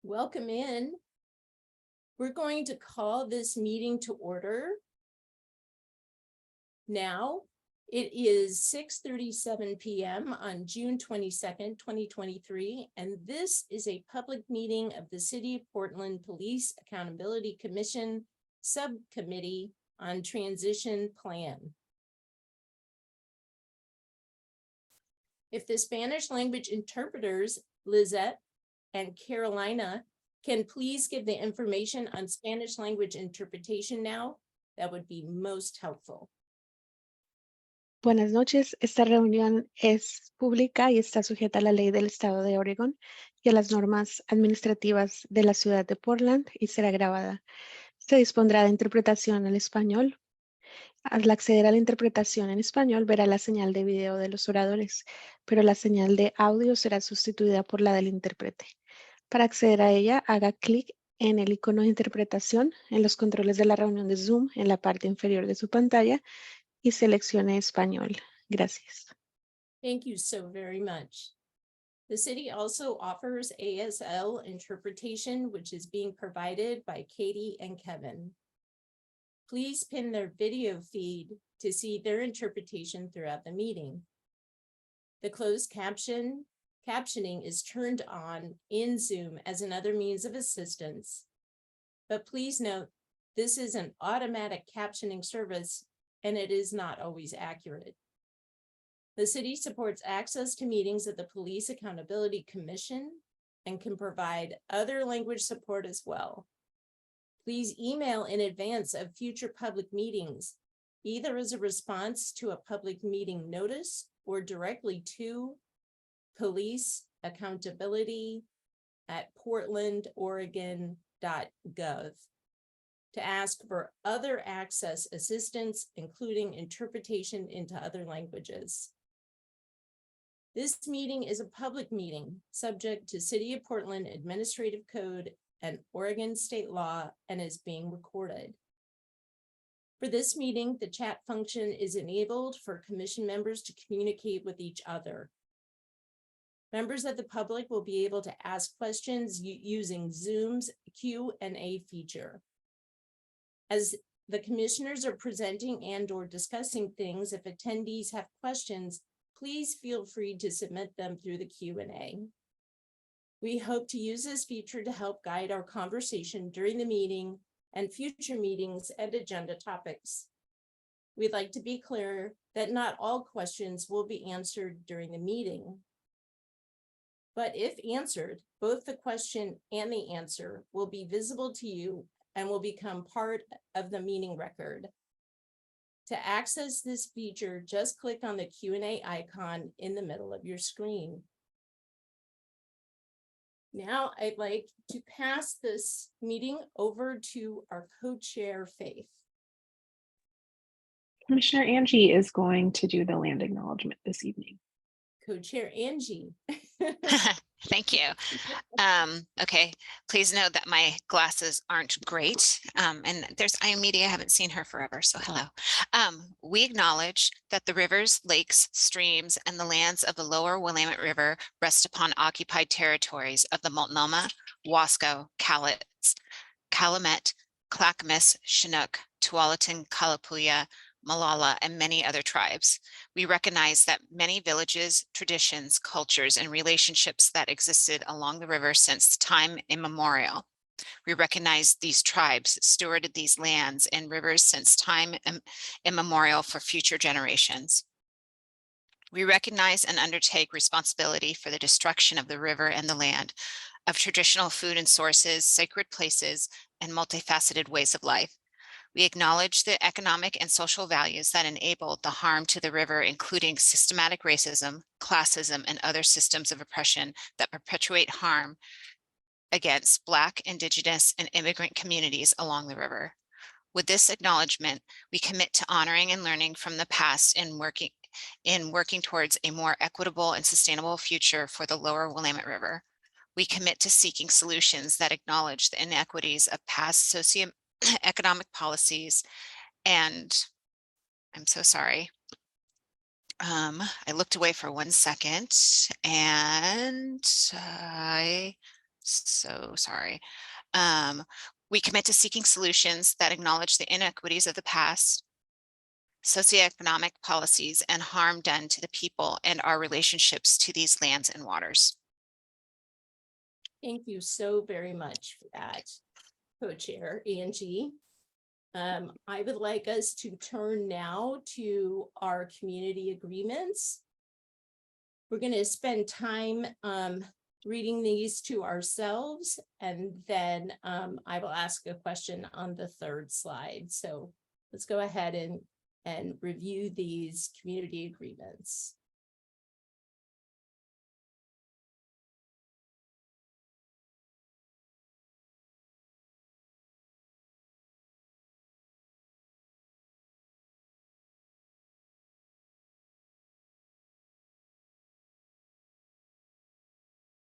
Welcome in. We're going to call this meeting to order. Now, it is 6:37 p.m. on June 22nd, 2023, and this is a public meeting of the City of Portland Police Accountability Commission Subcommittee on Transition Plan. If the Spanish language interpreters, Lizette and Carolina, can please give the information on Spanish language interpretation now, that would be most helpful. Buenas noches. Esta reunión es pública y está sujeta a la ley del Estado de Oregón y a las normas administrativas de la ciudad de Portland y será grabada. Se dispondrá de interpretación al español. Al acceder a la interpretación en español, verá la señal de video de los oradores, pero la señal de audio será sustituida por la del intérprete. Para acceder a ella, haga clic en el icono de interpretación en los controles de la reunión de Zoom en la parte inferior de su pantalla y seleccione español. Gracias. Thank you so very much. The city also offers ASL interpretation, which is being provided by Katie and Kevin. Please pin their video feed to see their interpretation throughout the meeting. The closed captioning is turned on in Zoom as another means of assistance. But please note, this is an automatic captioning service and it is not always accurate. The city supports access to meetings of the Police Accountability Commission and can provide other language support as well. Please email in advance of future public meetings, either as a response to a public meeting notice or directly to policeaccountability@portlandoregon.gov to ask for other access assistance, including interpretation into other languages. This meeting is a public meeting subject to City of Portland Administrative Code and Oregon state law and is being recorded. For this meeting, the chat function is enabled for commission members to communicate with each other. Members of the public will be able to ask questions using Zoom's Q&A feature. As the commissioners are presenting and/or discussing things, if attendees have questions, please feel free to submit them through the Q&A. We hope to use this feature to help guide our conversation during the meeting and future meetings and agenda topics. We'd like to be clear that not all questions will be answered during the meeting. But if answered, both the question and the answer will be visible to you and will become part of the meeting record. To access this feature, just click on the Q&A icon in the middle of your screen. Now I'd like to pass this meeting over to our co-chair, Faith. Commissioner Angie is going to do the land acknowledgement this evening. Co-chair Angie. Thank you. Okay, please note that my glasses aren't great. And there's Iron Media, I haven't seen her forever, so hello. We acknowledge that the rivers, lakes, streams, and the lands of the lower Willamette River rest upon occupied territories of the Multnomah, Wasco, Calumet, Clackamas, Chinook, Tualatin, Kalapuya, Malala, and many other tribes. We recognize that many villages, traditions, cultures, and relationships that existed along the river since time immemorial. We recognize these tribes stewarded these lands and rivers since time immemorial for future generations. We recognize and undertake responsibility for the destruction of the river and the land, of traditional food and sources, sacred places, and multifaceted ways of life. We acknowledge the economic and social values that enabled the harm to the river, including systematic racism, classism, and other systems of oppression that perpetuate harm against Black, Indigenous, and immigrant communities along the river. With this acknowledgement, we commit to honoring and learning from the past and working towards a more equitable and sustainable future for the lower Willamette River. We commit to seeking solutions that acknowledge the inequities of past socioeconomic policies. And I'm so sorry. I looked away for 1 second and I So sorry. We commit to seeking solutions that acknowledge the inequities of the past, socioeconomic policies, and harm done to the people and our relationships to these lands and waters. Thank you so very much for that, Co-Chair Angie. I would like us to turn now to our community agreements. We're going to spend time reading these to ourselves, and then I will ask a question on the third slide. So let's go ahead and review these community agreements.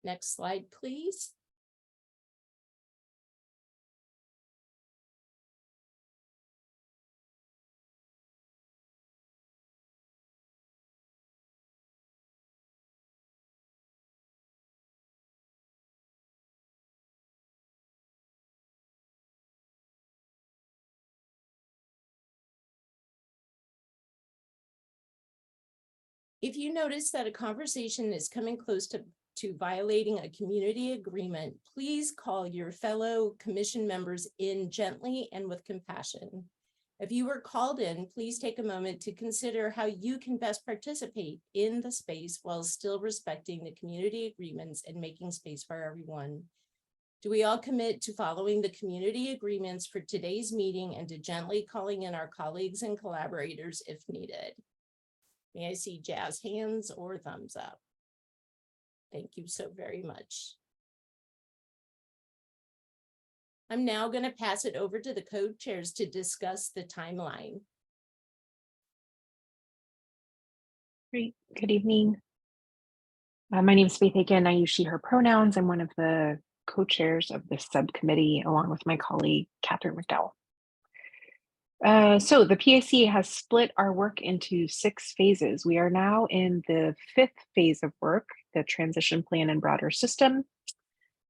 Next slide, please. If you notice that a conversation is coming close to violating a community agreement, please call your fellow commission members in gently and with compassion. If you were called in, please take a moment to consider how you can best participate in the space while still respecting the community agreements and making space for everyone. Do we all commit to following the community agreements for today's meeting and to gently calling in our colleagues and collaborators if needed? May I see jazz hands or thumbs up? Thank you so very much. I'm now going to pass it over to the co-chairs to discuss the timeline. Great. Good evening. My name is Faith Aiken. I use she, her pronouns. I'm one of the co-chairs of this subcommittee, along with my colleague, Catherine McDowell. So the PAC has split our work into 6 phases. We are now in the 5th phase of work, the transition plan and broader system.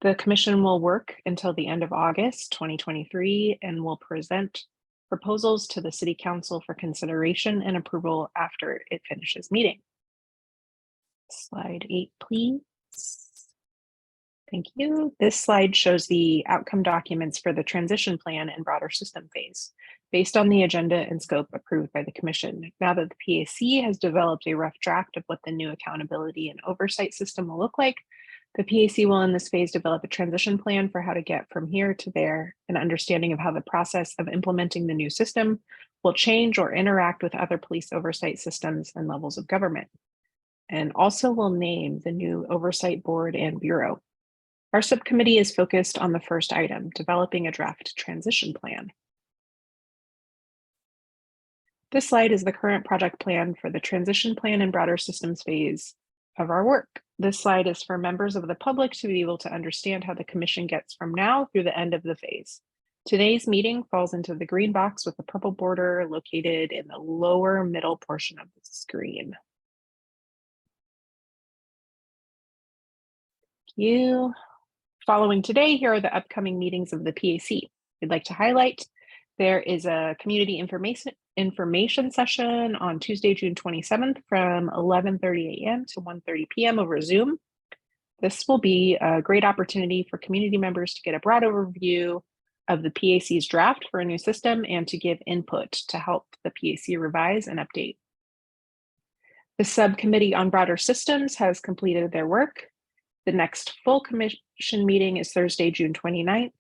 The commission will work until the end of August 2023 and will present proposals to the City Council for consideration and approval after it finishes meeting. Slide 8, please. Thank you. This slide shows the outcome documents for the transition plan and broader system phase, based on the agenda and scope approved by the commission. Now that the PAC has developed a rough draft of what the new accountability and oversight system will look like, the PAC will in this phase develop a transition plan for how to get from here to there, an understanding of how the process of implementing the new system will change or interact with other police oversight systems and levels of government, and also will name the new oversight board and bureau. Our subcommittee is focused on the first item, developing a draft transition plan. This slide is the current project plan for the transition plan and broader systems phase of our work. This slide is for members of the public to be able to understand how the commission gets from now through the end of the phase. Today's meeting falls into the green box with the purple border located in the lower middle portion of the screen. Thank you. Following today, here are the upcoming meetings of the PAC. We'd like to highlight there is a community information session on Tuesday, June 27th from 11:30 a.m. to 1:30 p.m. over Zoom. This will be a great opportunity for community members to get a broad overview of the PAC's draft for a new system and to give input to help the PAC revise and update. The subcommittee on broader systems has completed their work. The next full commission meeting is Thursday, June 29th.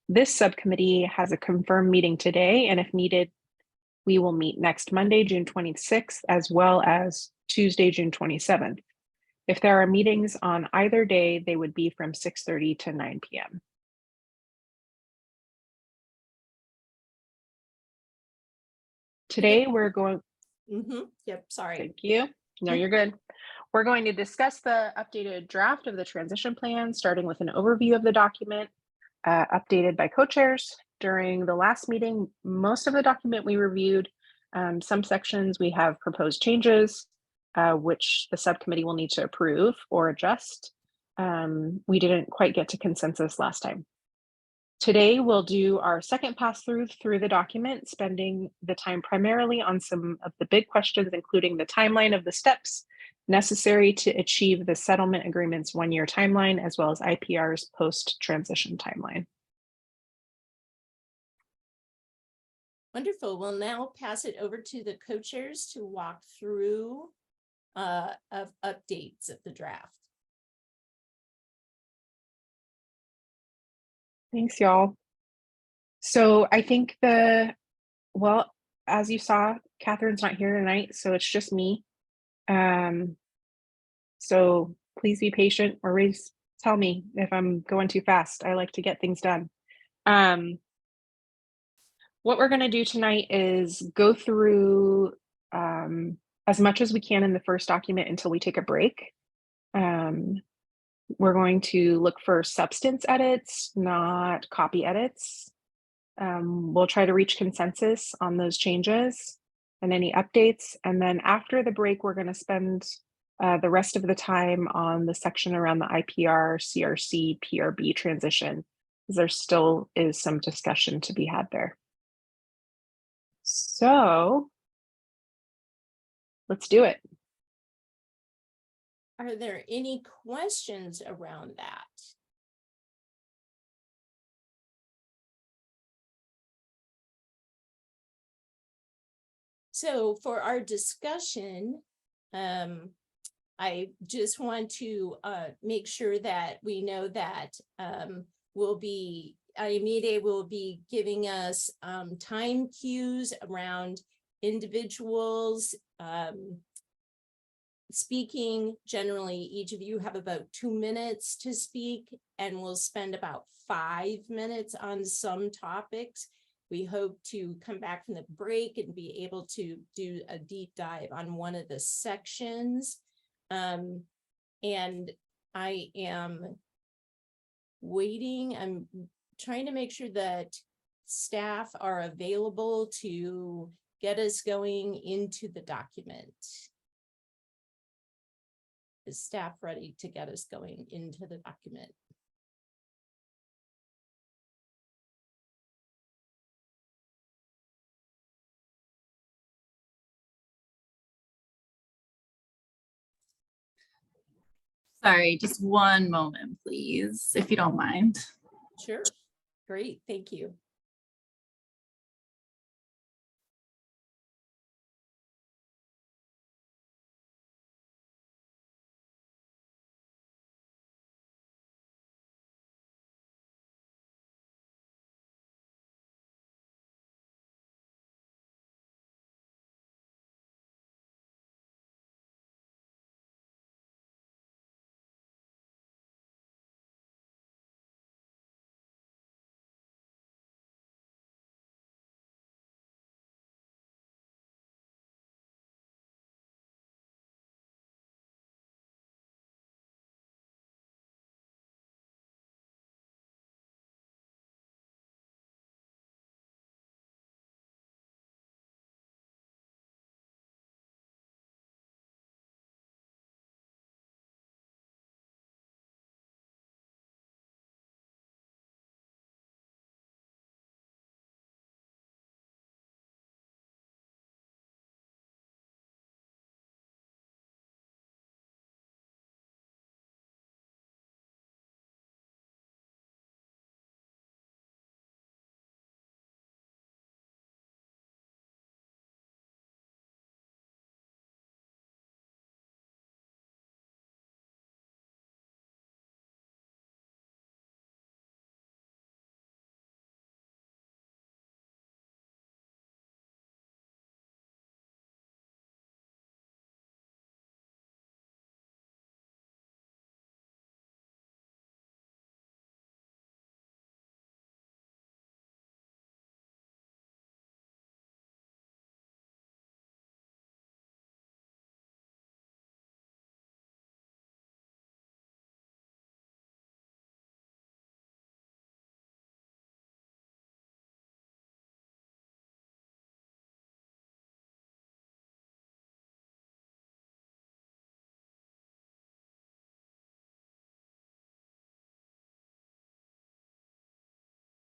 This subcommittee has a confirmed meeting today, and if needed, we will meet next Monday, June 26th, as well as Tuesday, June 27th. If there are meetings on either day, they would be from 6:30 to 9 p.m. Today, we're going. Yep, sorry. Thank you. No, you're good. We're going to discuss the updated draft of the transition plan, starting with an overview of the document, updated by co-chairs. During the last meeting, most of the document we reviewed. Some sections we have proposed changes, which the subcommittee will need to approve or adjust. We didn't quite get to consensus last time. Today, we'll do our second pass through the document, spending the time primarily on some of the big questions, including the timeline of the steps necessary to achieve the settlement agreement's 1-year timeline, as well as IPR's post-transition timeline. Wonderful. We'll now pass it over to the co-chairs to walk through of updates of the draft. Thanks, y'all. So I think well, as you saw, Catherine's not here tonight, so it's just me. So please be patient or tell me if I'm going too fast. I like to get things done. What we're going to do tonight is go through as much as we can in the first document until we take a break. We're going to look for substance edits, not copy edits. We'll try to reach consensus on those changes and any updates. And then after the break, we're going to spend the rest of the time on the section around the IPR, CRC, PRB transition, because there still is some discussion to be had there. So let's do it. Are there any questions around that? So for our discussion, I just want to make sure that we know that Aimide will be giving us time cues around individuals speaking. Generally, each of you have about 2 minutes to speak, and we'll spend about 5 minutes on some topics. We hope to come back from the break and be able to do a deep dive on one of the sections. And I am waiting. I'm trying to make sure that staff are available to get us going into the document. Is staff ready to get us going into the document? Sorry, just one moment, please, if you don't mind. Sure. Great. Thank you.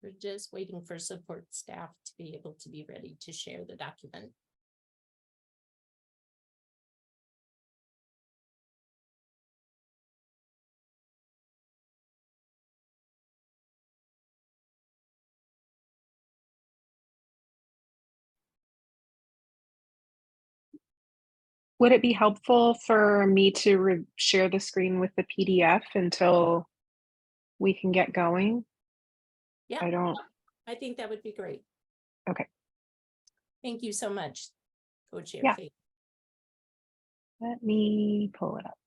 We're just waiting for support staff to be able to be ready to share the document. Would it be helpful for me to share the screen with the PDF until we can get going? Yeah, I don't, I think that would be great. okay. Thank you so much, Co-Chair Yeah. Faith. Let me pull it up.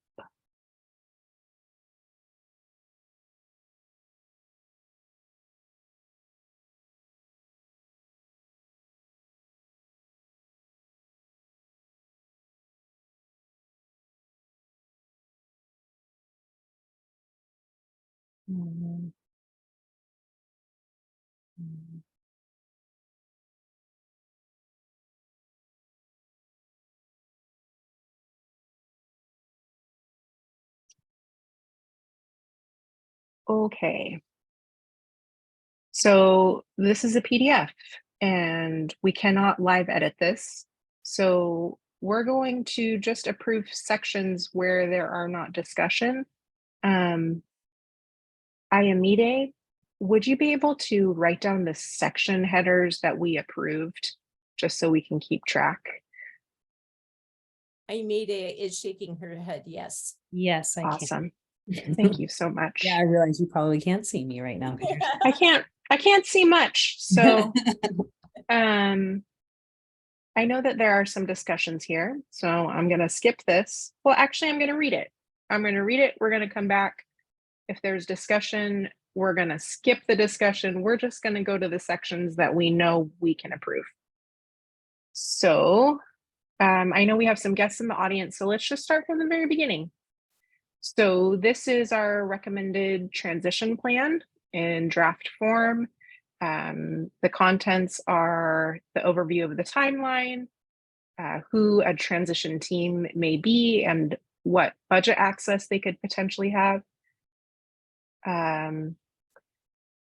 Mm. Mm. Okay. So this is a PDF and we cannot live edit this. So we're going to just approve sections where there are not discussion. Ayamide, would you be able to write down the section headers that we approved just so we can keep track? Aimee is shaking her head, yes. Yes, I can. Awesome. Thank you so much. Yeah, I realize you probably can't see me right now. 'Cause you're I can't see much. So I know that there are some discussions here, so I'm going to skip this. Well, actually, I'm going to read it. I'm going to read it. We're going to come back. If there's discussion, we're going to skip the discussion. We're just going to go to the sections that we know we can approve. So I know we have some guests in the audience, so let's just start from the very beginning. So this is our recommended transition plan in draft form. The contents are the overview of the timeline, who a transition team may be, and what budget access they could potentially have.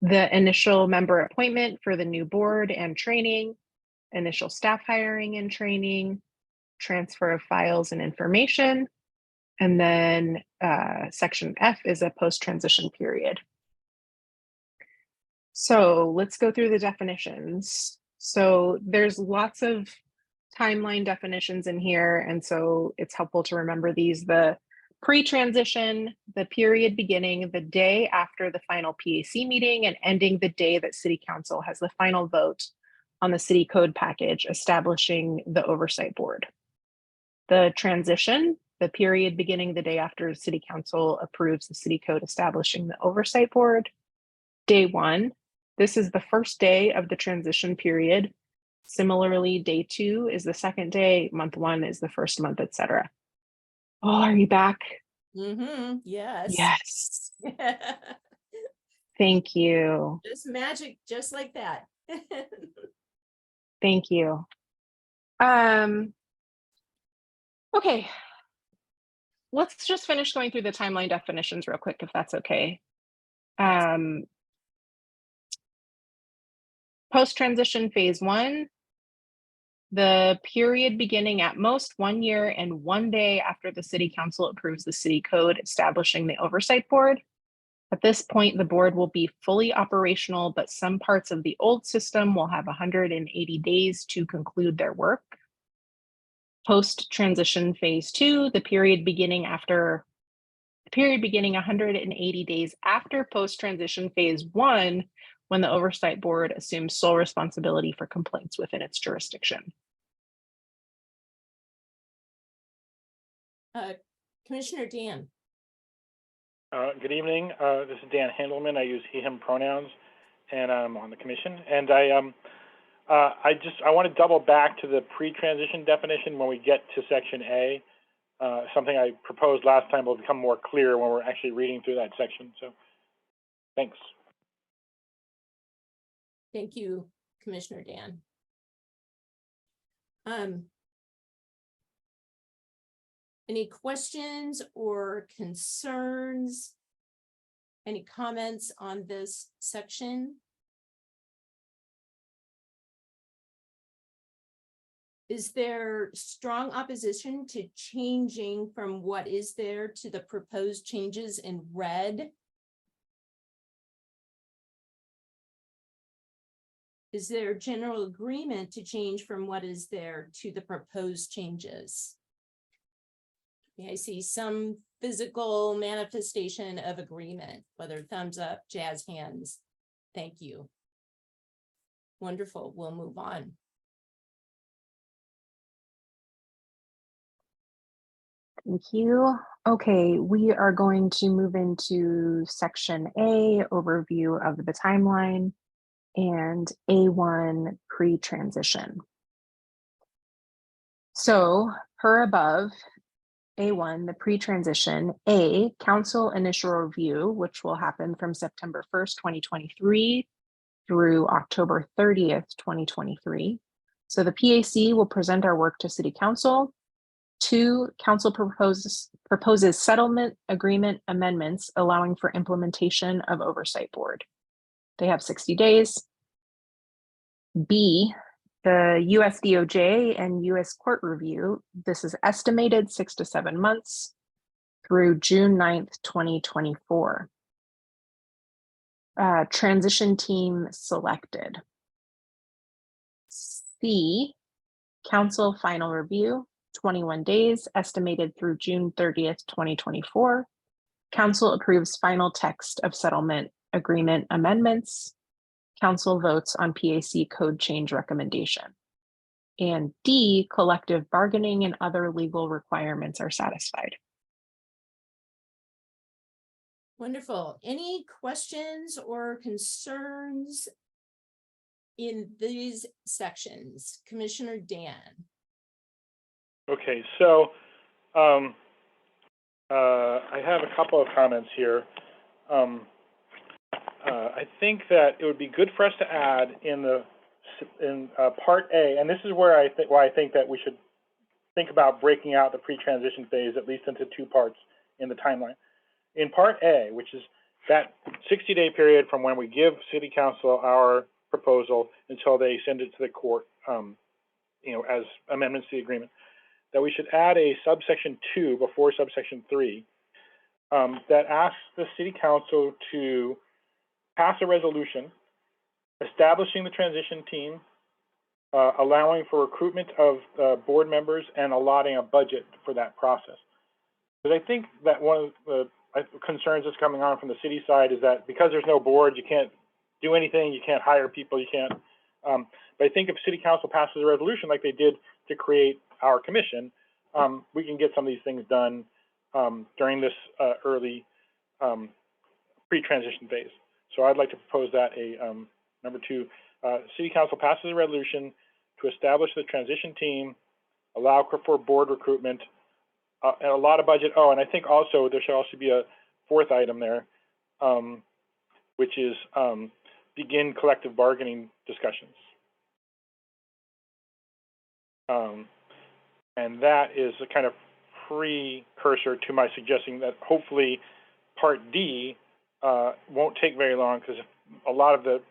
The initial member appointment for the new board and training, initial staff hiring and training, transfer of files and information, and then section F is a post-transition period. So let's go through the definitions. So there's lots of timeline definitions in here, and so it's helpful to remember these. The pre-transition, the period beginning the day after the final PAC meeting and ending the day that City Council has the final vote on the city code package establishing the oversight board. The transition, the period beginning the day after City Council approves the city code establishing the oversight board. Day one, this is the first day of the transition period. Similarly, day two is the second day, month one is the first month, etc. Oh, are you back? Mm-hmm, yes. Yes. Thank you. Just magic, just like that. Thank you. Okay. Let's just finish going through the timeline definitions real quick, if that's okay. Post-transition phase one, the period beginning at most 1 year and 1 day after the city council approves the city code establishing the oversight board. At this point, the board will be fully operational, but some parts of the old system will have 180 days to conclude their work. Post-transition phase two, the period beginning 180 days after post-transition phase one, when the oversight board assumes sole responsibility for complaints within its jurisdiction. Commissioner Dan. Good evening. This is Dan Handelman. I use he, him pronouns, and I'm on the commission. And I want to double back to the pre-transition definition when we get to section A. Something I proposed last time will become more clear when we're actually reading through that section. So, thanks. Thank you, Commissioner Dan. Any questions or concerns? Any comments on this section? Is there strong opposition to changing from what is there to the proposed changes in red? Is there general agreement to change from what is there to the proposed changes? Yeah, I see some physical manifestation of agreement, whether thumbs up, jazz hands. Thank you. Wonderful. We'll move on. Thank you. Okay, we are going to move into section A, overview of the timeline, and A1 pre-transition. So per above, A1, the pre-transition, A, council initial review, which will happen from September 1st, 2023 through October 30th, 2023. So the PAC will present our work to City Council. 2, council proposes settlement agreement amendments allowing for implementation of oversight board. They have 60 days. B, the US DOJ and US court review. This is estimated 6 to 7 months through June 9th, 2024. Transition team selected. C, council final review, 21 days, estimated through June 30th, 2024. Council approves final text of settlement agreement amendments. Council votes on PAC code change recommendation. And D, collective bargaining and other legal requirements are satisfied. Wonderful. Any questions or concerns in these sections? Commissioner Dan. Okay, so I have a couple of comments here. I think that it would be good for us to add in part A, and this is where why I think that we should think about breaking out the pre-transition phase at least into 2 parts in the timeline. In part A, which is that 60-day period from when we give City Council our proposal until they send it to the court, as amendments to the agreement, that we should add a subsection 2 before subsection 3 that asks the City Council to pass a resolution establishing the transition team, allowing for recruitment of board members, and allotting a budget for that process. But I think that one of the concerns that's coming on from the city side is that because there's no board, you can't do anything, you can't hire people, you can't. But I think if City Council passes a resolution like they did to create our commission, we can get some of these things done during this early pre-transition phase. So I'd like to propose that number 2, City Council passes a resolution to establish the transition team, allow for board recruitment, and a lot of budget. Oh, and I think also there should also be a 4th item there, which is begin collective bargaining discussions. And that is a kind of precursor to my suggesting that hopefully Part D won't take very long, because a lot of the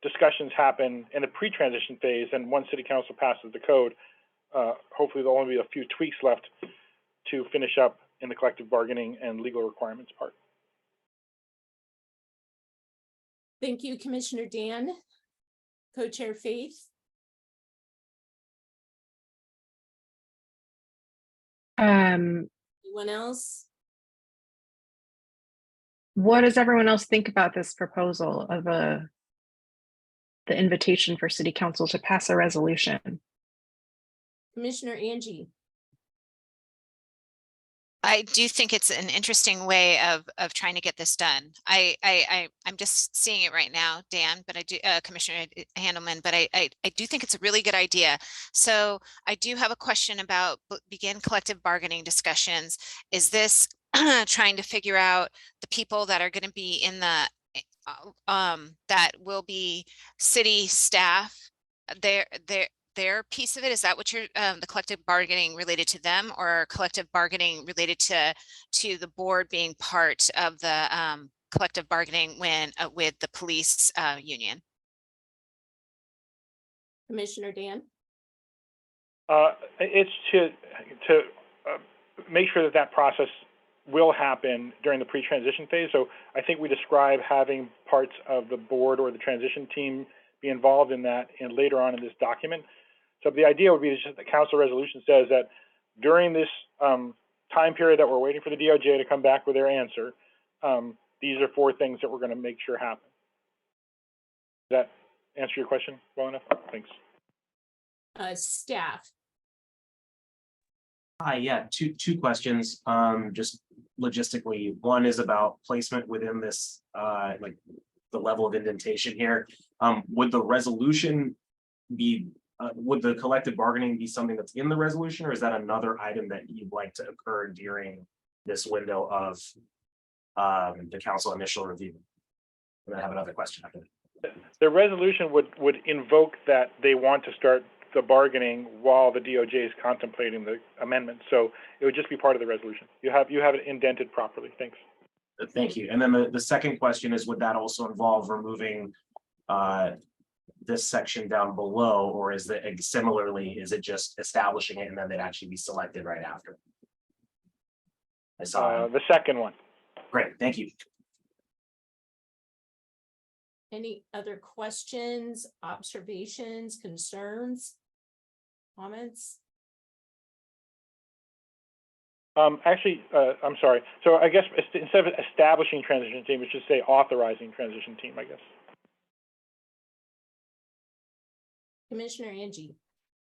discussions happen in the pre-transition phase, and once City Council passes the code, hopefully there'll only be a few tweaks left to finish up in the collective bargaining and legal requirements part. Thank you, Commissioner Dan. Co-Chair Faith. Anyone else? What does everyone else think about this proposal of the invitation for City Council to pass a resolution? Commissioner Angie. I do think it's an interesting way of trying to get this done. I'm just seeing it right now, Dan, but I do, Commissioner Handelman, but I do think it's a really good idea. So I do have a question about begin collective bargaining discussions. Is this trying to figure out the people that are going to be in the that will be city staff, their piece of it? Is that what you're the collective bargaining related to them, or collective bargaining related to the board being part of the collective bargaining when with the police union? Commissioner Dan. It's to make sure that that process will happen during the pre-transition phase. So I think we describe having parts of the board or the transition team be involved in that and later on in this document. So the idea would be just the council resolution says that during this time period that we're waiting for the DOJ to come back with their answer, these are 4 things that we're going to make sure happen. Does that answer your question well enough? Thanks. Staff. Hi, yeah, two questions. Just logistically, one is about placement within this, like the level of indentation here. Would the resolution be, would the collective bargaining be something that's in the resolution, or is that another item that you'd like to occur during this window of the council initial review? And I have another question after that. The resolution would invoke that they want to start the bargaining while the DOJ is contemplating the amendment. So it would just be part of the resolution. You have it indented properly. Thanks. Thank you. And then the second question is, would that also involve removing this section down below, or is that similarly, is it just establishing it and then they'd actually be selected right after? I saw the second one. Great, thank you. Any other questions, observations, concerns, comments? Actually, I'm sorry. So I guess instead of establishing transition team, it should say authorizing transition team, I guess. Commissioner Angie.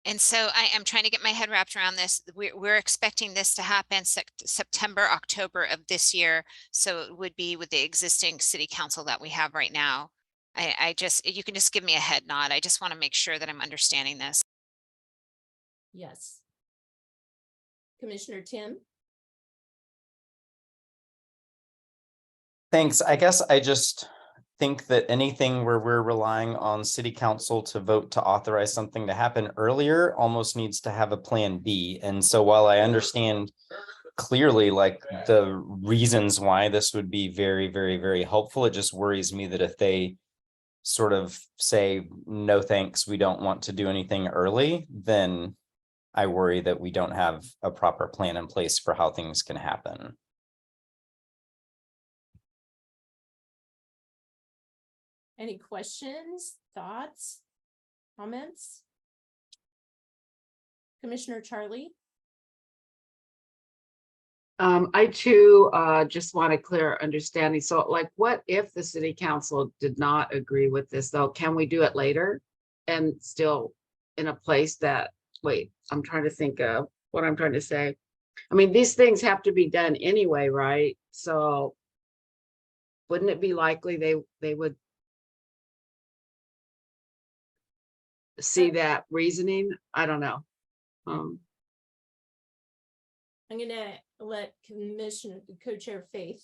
And so I am trying to get my head wrapped around this. We're expecting this to happen September, October of this year. So it would be with the existing city council that we have right now. I just, you can just give me a head nod. I just want to make sure that I'm understanding this. Yes. Commissioner Tim. Thanks. I guess I just think that anything where we're relying on city council to vote to authorize something to happen earlier almost needs to have a plan B. And so while I understand clearly like the reasons why this would be very, very, very helpful, it just worries me that if they sort of say, no, thanks, we don't want to do anything early, then I worry that we don't have a proper plan in place for how things can happen. Any questions, thoughts, comments? Commissioner Charlie? I too just want a clear understanding. So like, what if the city council did not agree with this though? Can we do it later and still in a place that, wait, I'm trying to think of what I'm trying to say. I mean, these things have to be done anyway, right? So wouldn't it be likely they would see that reasoning? I don't know. I'm gonna let Commissioner Co-Chair Faith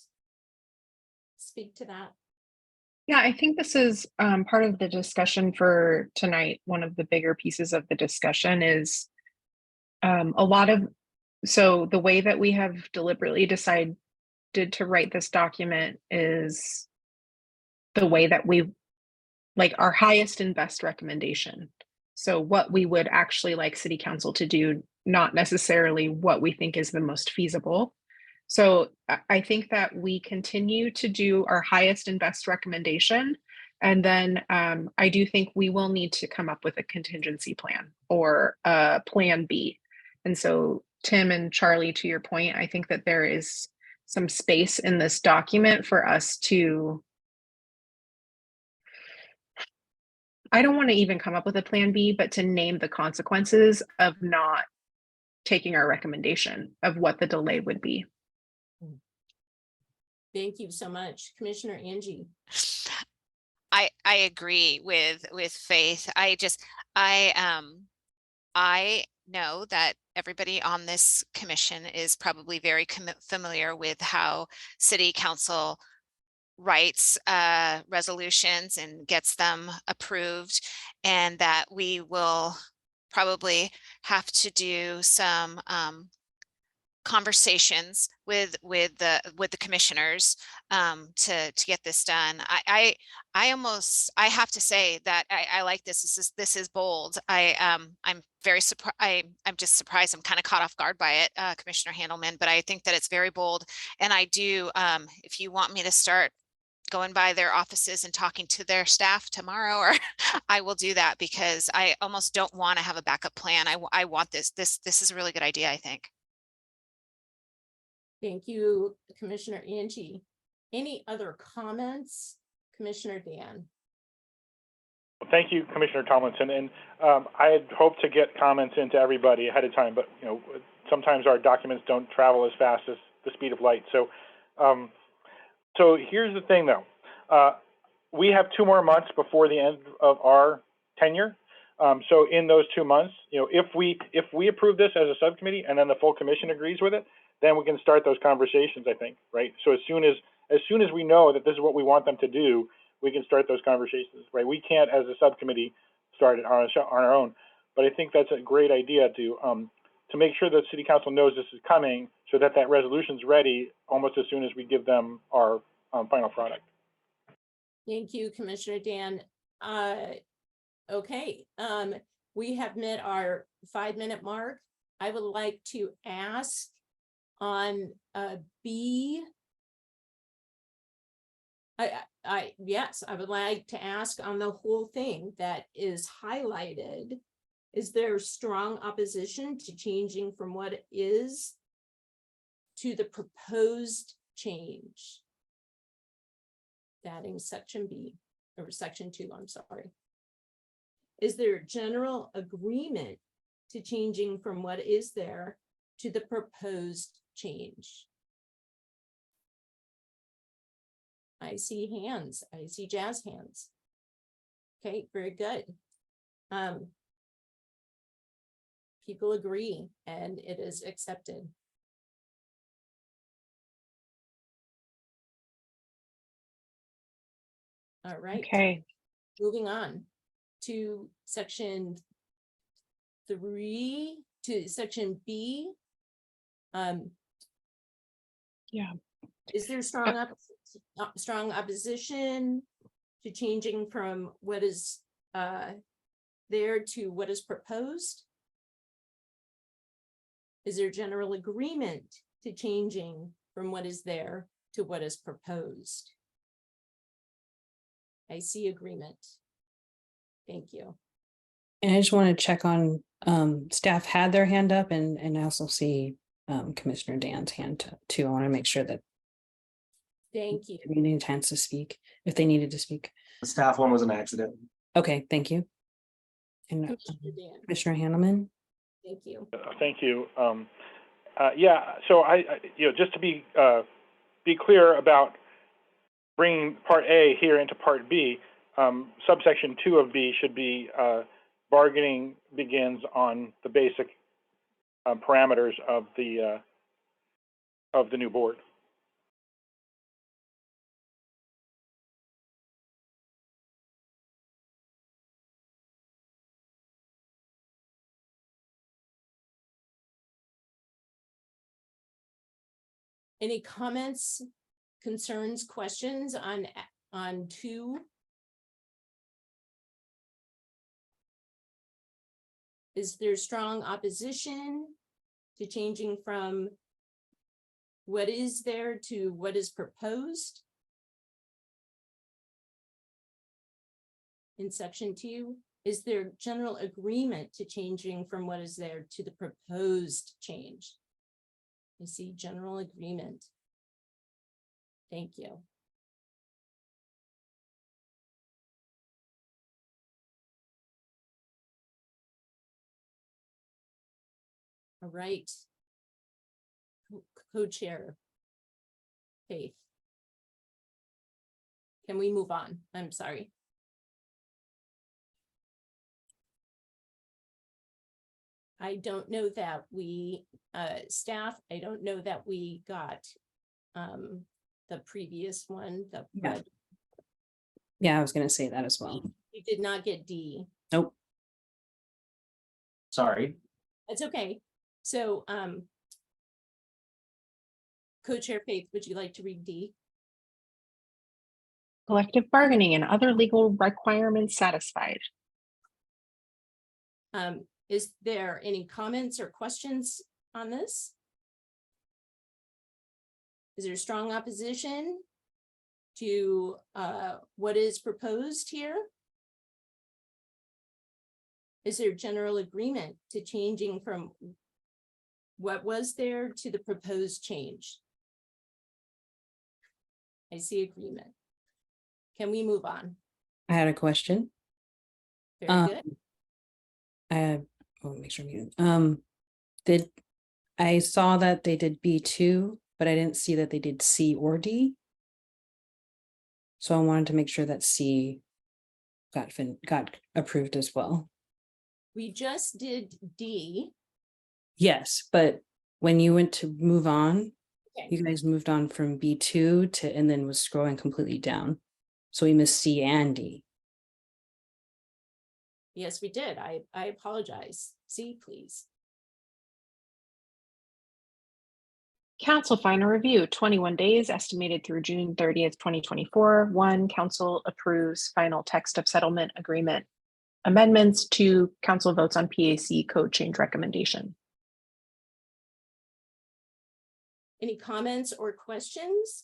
speak to that. Yeah, I think this is part of the discussion for tonight. One of the bigger pieces of the discussion is so the way that we have deliberately decided to write this document is the way that we like our highest and best recommendation. So what we would actually like city council to do, not necessarily what we think is the most feasible. So I think that we continue to do our highest and best recommendation. And then I do think we will need to come up with a contingency plan or a plan B. And so Tim and Charlie, to your point, I think that there is some space in this document for us to, I don't want to even come up with a plan B, but to name the consequences of not taking our recommendation of what the delay would be. Thank you so much. Commissioner Angie. I agree with Faith. I know that everybody on this commission is probably very familiar with how city council writes resolutions and gets them approved, and that we will probably have to do some conversations with the commissioners to get this done. I have to say that I like this. This is bold. I'm very surprised. I'm just surprised. I'm kind of caught off guard by it, Commissioner Handelman, but I think that it's very bold. And I do, if you want me to start going by their offices and talking to their staff tomorrow, or I will do that, because I almost don't want to have a backup plan. I want this is a really good idea, I think. Thank you, Commissioner Angie. Any other comments? Commissioner Dan? Thank you, Commissioner Tomlinson. And I had hoped to get comments into everybody ahead of time, but sometimes our documents don't travel as fast as the speed of light. So, so here's the thing, though. We have 2 more months before the end of our tenure. So in those 2 months, if we approve this as a subcommittee and then the full commission agrees with it, then we can start those conversations, I think, right? So as soon as we know that this is what we want them to do, we can start those conversations, right? We can't, as a subcommittee, start it on our own. But I think that's a great idea to make sure that City Council knows this is coming, so that resolution's ready almost as soon as we give them our final product. Thank you, Commissioner Dan. Okay, we have met our 5-minute mark. I would like to ask on B. Yes, I would like to ask on the whole thing that is highlighted. Is there strong opposition to changing from what it is to the proposed change? Adding section B, or section 2, I'm sorry. Is there general agreement to changing from what is there to the proposed change? I see hands. I see jazz hands. Okay, very good. People agree, and it is accepted. All right. Okay. Moving on to section 3, to section B. Yeah. Is there strong opposition to changing from what is there to what is proposed? Is there general agreement to changing from what is there to what is proposed? I see agreement. Thank you. And I just want to check on, staff had their hand up, and I also see Commissioner Dan's hand too. I want to make sure that Thank you. they need a chance to speak if they needed to speak. The staff one was an accident. Okay, thank you. And Commissioner Dan, Commissioner Handelman. thank you. Thank you. Yeah, so I just to be clear about bringing Part A here into Part B, subsection 2 of B should be bargaining begins on the basic parameters of the new board. Any comments, concerns, questions on 2? Is there strong opposition to changing from what is there to what is proposed? In section 2, is there general agreement to changing from what is there to the proposed change? I see general agreement. Thank you. All right. Co-chair Faith. Can we move on? I'm sorry. I don't know that we, staff, I don't know that we got the previous one. Yeah, I was going to say that as well. You did not get D. Nope. Sorry. That's okay. So Co-Chair Faith, would you like to read D? Collective bargaining and other legal requirements satisfied. Is there any comments or questions on this? Is there strong opposition to what is proposed here? Is there general agreement to changing from what was there to the proposed change? I see agreement. Can we move on? I had a question. Very good. Make sure I saw that they did B2, but I didn't see that they did C or D. So I wanted to make sure that C got approved as well. We just did D. Yes, but when you went to move on, Okay. you guys moved on from B2 to, and then was scrolling completely down. So we missed C and D. Yes, we did. I apologize. C, please. Council final review, 21 days estimated through June 30th, 2024. 1, council approves final text of settlement agreement amendments. 2, council votes on PAC code change recommendation. Any comments or questions?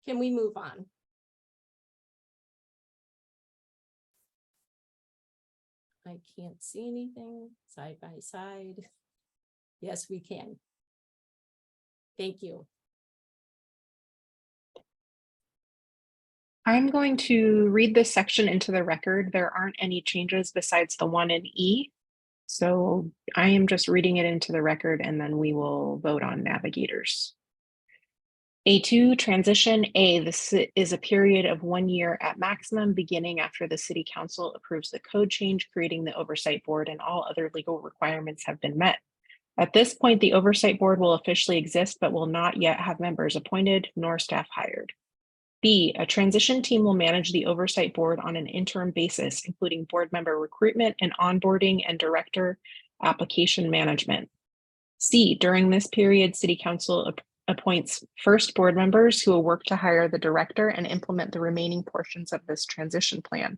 Can we move on? I can't see anything side by side. Yes, we can. Thank you. I'm going to read this section into the record. There aren't any changes besides the one in E. So I am just reading it into the record and then we will vote on navigators. A2 transition A, this is a period of 1 year at maximum beginning after the city council approves the code change, creating the oversight board and all other legal requirements have been met. At this point, the oversight board will officially exist, but will not yet have members appointed nor staff hired. B, a transition team will manage the oversight board on an interim basis, including board member recruitment and onboarding and director application management. C, during this period, city council appoints first board members who will work to hire the director and implement the remaining portions of this transition plan.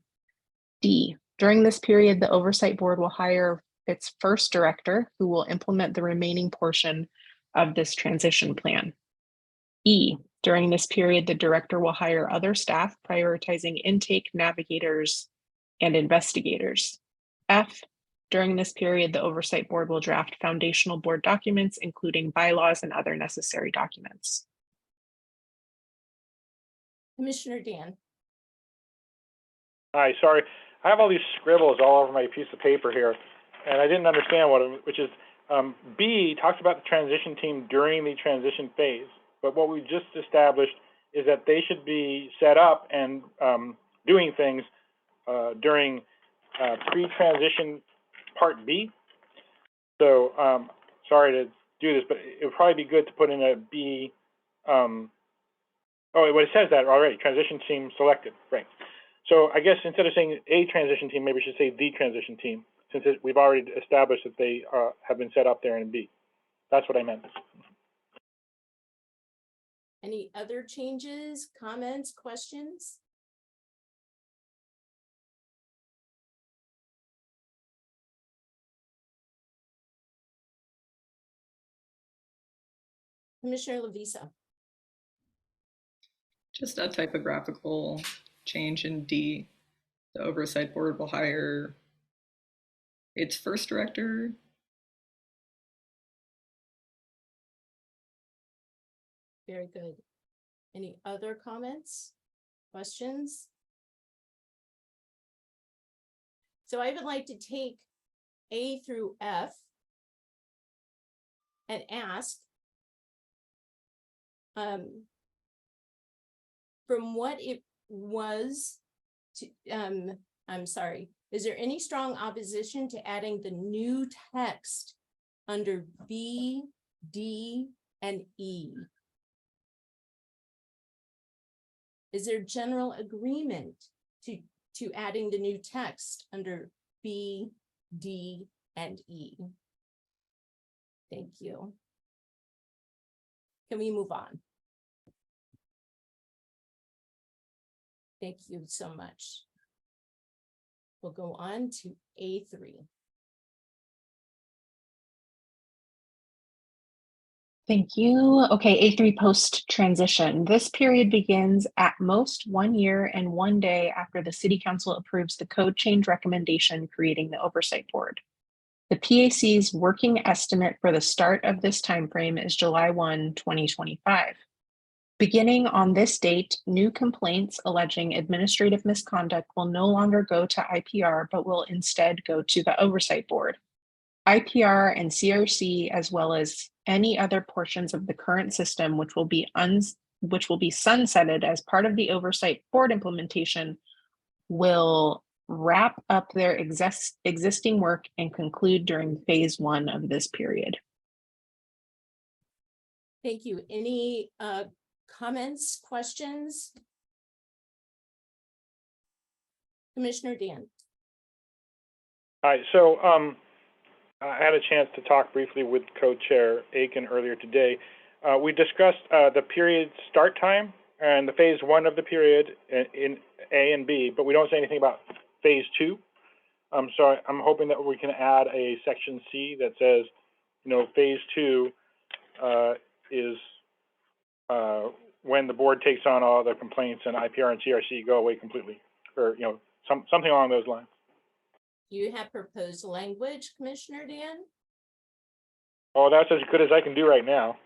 D, during this period, the oversight board will hire its first director who will implement the remaining portion of this transition plan. E, during this period, the director will hire other staff, prioritizing intake, navigators, and investigators. F, during this period, the oversight board will draft foundational board documents, including bylaws and other necessary documents. Commissioner Dan. Hi, sorry. I have all these scribbles all over my piece of paper here, and I didn't understand which is B talks about the transition team during the transition phase. But what we just established is that they should be set up and doing things during pre-transition part B. So sorry to do this, but it would probably be good to put in a B. Oh, it says that already, transition team selected, right. So I guess instead of saying a transition team, maybe we should say the transition team, since we've already established that they have been set up there in B. That's what I meant. Any other changes, comments, questions? Commissioner Lavisa. Just a typographical change in D. The oversight board will hire its first director. Very good. Any other comments, questions? So I would like to take A through F and ask, from what it was to, I'm sorry, is there any strong opposition to adding the new text under B, D, and E? Is there general agreement to adding the new text under B, D, and E? Thank you. Can we move on? Thank you so much. We'll go on to A3. Thank you. Okay, A3 post transition. This period begins at most 1 year and 1 day after the City Council approves the code change recommendation creating the Oversight Board. The PAC's working estimate for the start of this timeframe is July 1, 2025. Beginning on this date, new complaints alleging administrative misconduct will no longer go to IPR, but will instead go to the Oversight Board. IPR and CRC, as well as any other portions of the current system, which will be sunsetted as part of the Oversight Board implementation, will wrap up their existing work and conclude during phase 1 of this period. Thank you. Any comments, questions? Commissioner Dan. Hi, so I had a chance to talk briefly with Co-Chair Aiken earlier today. We discussed the period start time and the phase 1 of the period in A and B, but we don't say anything about phase 2. So I'm hoping that we can add a section C that says, phase 2 is when the board takes on all the complaints and IPR and CRC go away completely, or something along those lines. Do you have proposed language, Commissioner Dan? Oh, that's as good as I can do right now.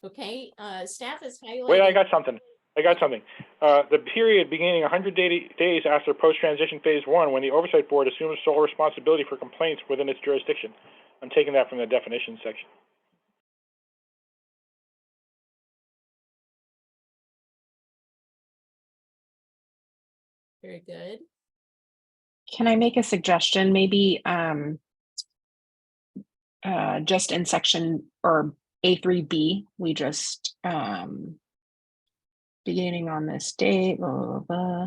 Okay, staff is highlighting. Wait, I got something. The period beginning 100 days after post-transition phase 1, when the Oversight Board assumes sole responsibility for complaints within its jurisdiction. I'm taking that from the definition section. Very good. Can I make a suggestion? Maybe just in section or A3B, we just beginning on this date, blah, blah, blah.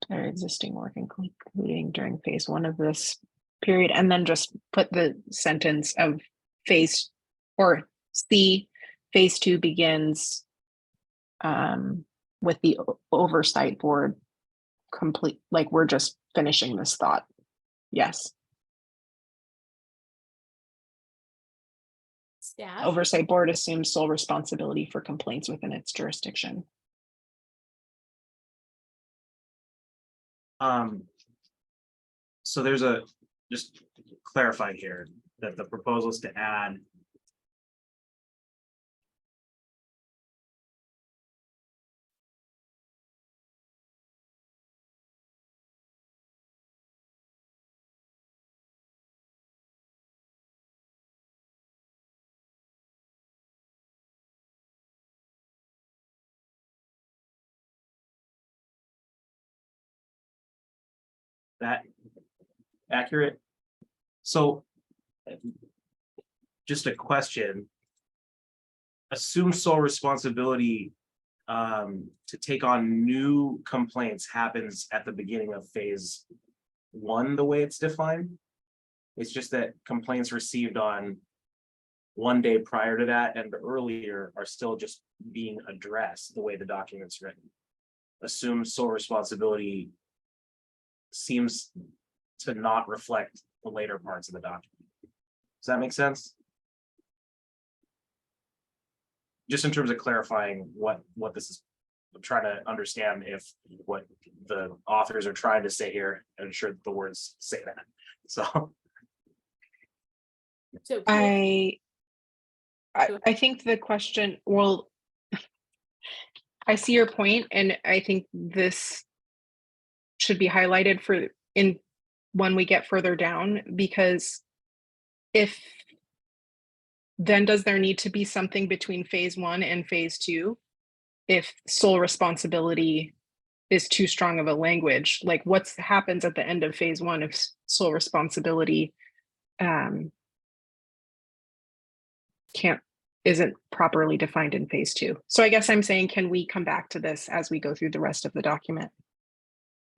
Their existing work, including during phase 1 of this period, and then just put the sentence of phase or C, phase 2 begins with the Oversight Board complete, like we're just finishing this thought. Yes. Staff. Oversight Board assumes sole responsibility for complaints within its jurisdiction. So there's just clarifying here that the proposal is to add that accurate? So just a question. Assume sole responsibility to take on new complaints happens at the beginning of phase 1, the way it's defined. It's just that complaints received on 1 day prior to that and earlier are still just being addressed the way the document's written. Assume sole responsibility seems to not reflect the later parts of the document. Does that make sense? Just in terms of clarifying what this is, I'm trying to understand if what the authors are trying to say here, and I'm sure the words say that. So I think the question, well, I see your point, and I think this should be highlighted for in when we get further down, because if then does there need to be something between phase 1 and phase 2 if sole responsibility is too strong of a language? Like what happens at the end of phase 1 if sole responsibility isn't properly defined in phase 2? So I guess I'm saying, can we come back to this as we go through the rest of the document?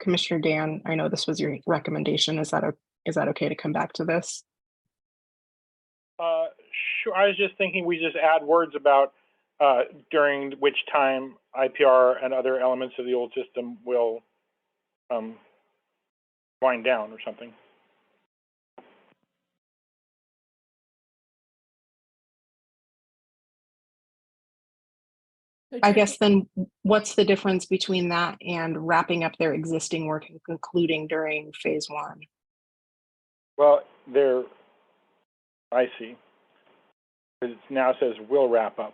Commissioner Dan, I know this was your recommendation. Is that okay to come back to this? Sure. I was just thinking we just add words about during which time IPR and other elements of the old system will wind down or something. I guess then what's the difference between that and wrapping up their existing work and concluding during phase 1? Well, I see. It now says will wrap up.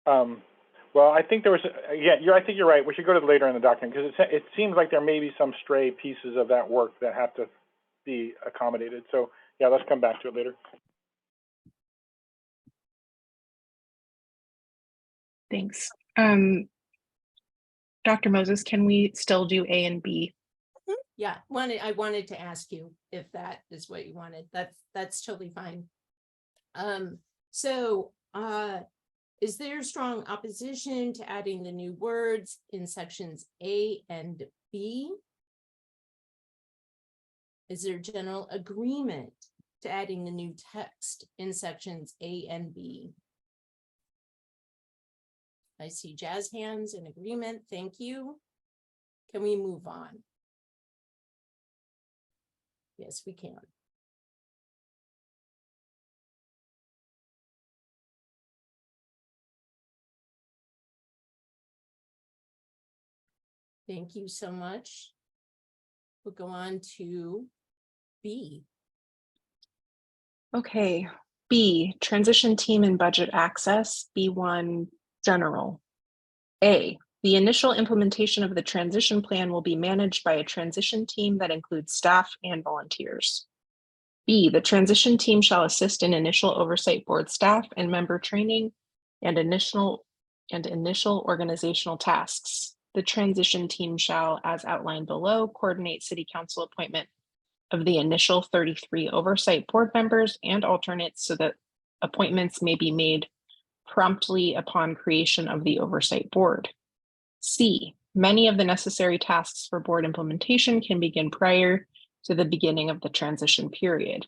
Well, I think there was, I think you're right. We should go to later in the document because it seems like there may be some stray pieces of that work that have to be accommodated. So yeah, let's come back to it later. Thanks. Dr. Moses, can we still do A and B? Yeah, I wanted to ask you if that is what you wanted. That's totally fine. Is there strong opposition to adding the new words in sections A and B? Is there general agreement to adding the new text in sections A and B? I see jazz hands in agreement. Thank you. Can we move on? Yes, we can. Thank you so much. We'll go on to B. Okay, B, transition team and budget access, B1, general. A, the initial implementation of the transition plan will be managed by a transition team that includes staff and volunteers. B, the transition team shall assist in initial oversight board staff and member training and initial organizational tasks. The transition team shall, as outlined below, coordinate City Council appointment of the initial 33 oversight board members and alternates so that appointments may be made promptly upon creation of the oversight board. C, many of the necessary tasks for board implementation can begin prior to the beginning of the transition period.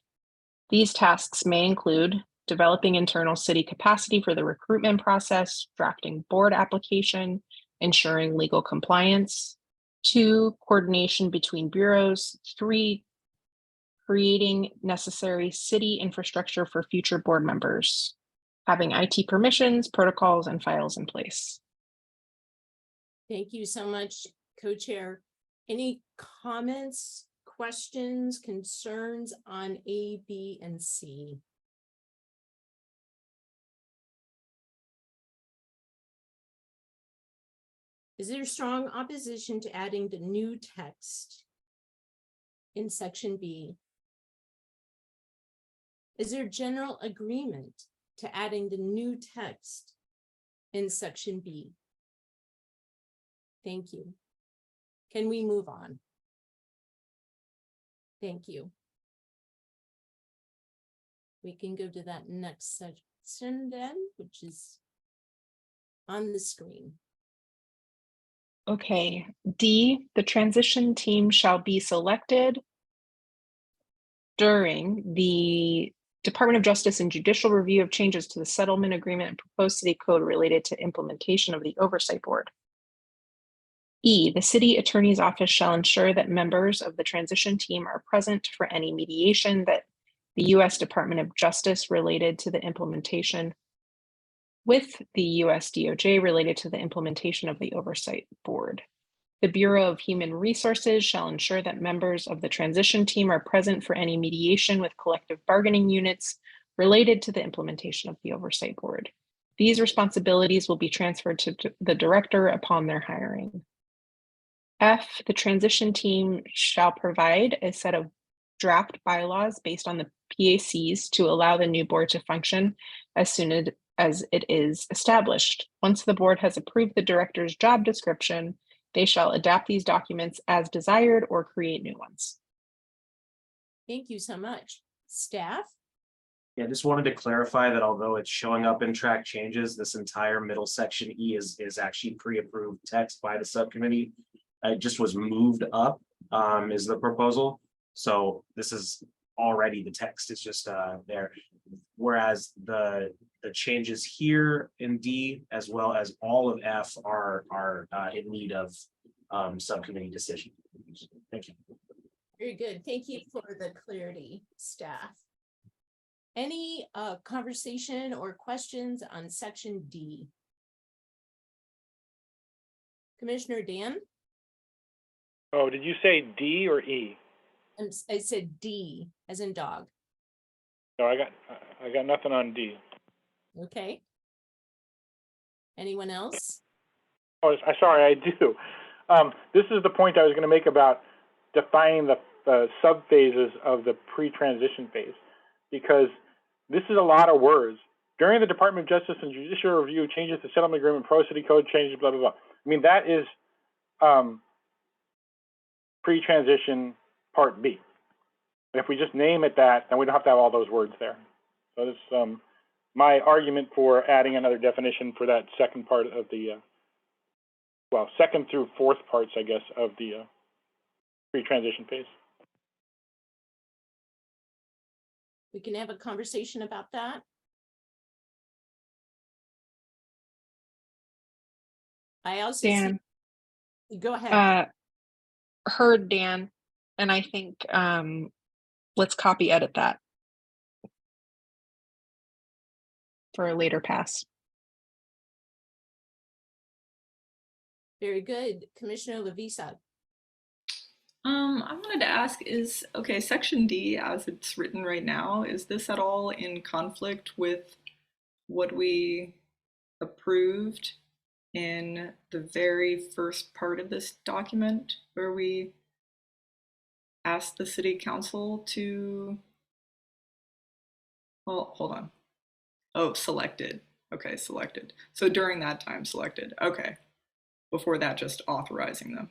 These tasks may include developing internal city capacity for the recruitment process, drafting board application, ensuring legal compliance. 2, coordination between bureaus. 3, creating necessary city infrastructure for future board members, having IT permissions, protocols, and files in place. Thank you so much, Co-Chair. Any comments, questions, concerns on A, B, and C? Is there strong opposition to adding the new text in section B? Is there general agreement to adding the new text in section B? Thank you. Can we move on? Thank you. We can go to that next section then, which is on the screen. Okay, D, the transition team shall be selected during the Department of Justice and Judicial review of changes to the settlement agreement and proposed city code related to implementation of the oversight board. E, the city attorney's office shall ensure that members of the transition team are present for any mediation that the U.S. Department of Justice related to the implementation with the U.S. DOJ related to the implementation of the oversight board. The Bureau of Human Resources shall ensure that members of the transition team are present for any mediation with collective bargaining units related to the implementation of the oversight board. These responsibilities will be transferred to the director upon their hiring. F, the transition team shall provide a set of draft bylaws based on the PACs to allow the new board to function as soon as it is established. Once the board has approved the director's job description, they shall adapt these documents as desired or create new ones. Thank you so much. Staff? Yeah, just wanted to clarify that although it's showing up in track changes, this entire middle section E is actually pre-approved text by the subcommittee. it just was moved up, is the proposal. So this is already the text, it's just there. Whereas the changes here in D as well as all of F are in need of subcommittee decision. Thank you. Very good. Thank you for the clarity, staff. Any conversation or questions on section D? Commissioner Dan? Oh, did you say D or E? I said D as in dog. No, I got nothing on D. Okay. Anyone else? Oh, sorry, I do. This is the point I was going to make about defining the sub-phases of the pre-transition phase, because this is a lot of words. During the Department of Justice and Judicial Review, changes to settlement agreement, pro city code changes, blah, blah, blah. I mean, that is pre-transition part B. If we just name it that, then we don't have to have all those words there. So this my argument for adding another definition for that second part of the, well, second through fourth parts, I guess, of the pre-transition phase. We can have a conversation about that. I also Dan, see, go ahead. heard Dan, and I think let's copy edit that for a later pass. Very good. Commissioner Lavisa. I wanted to ask is, okay, section D as it's written right now, is this at all in conflict with what we approved in the very first part of this document where we asked the city council to, well, hold on. Oh, selected. Okay, selected. So during that time, selected. Okay. Before that, just authorizing them.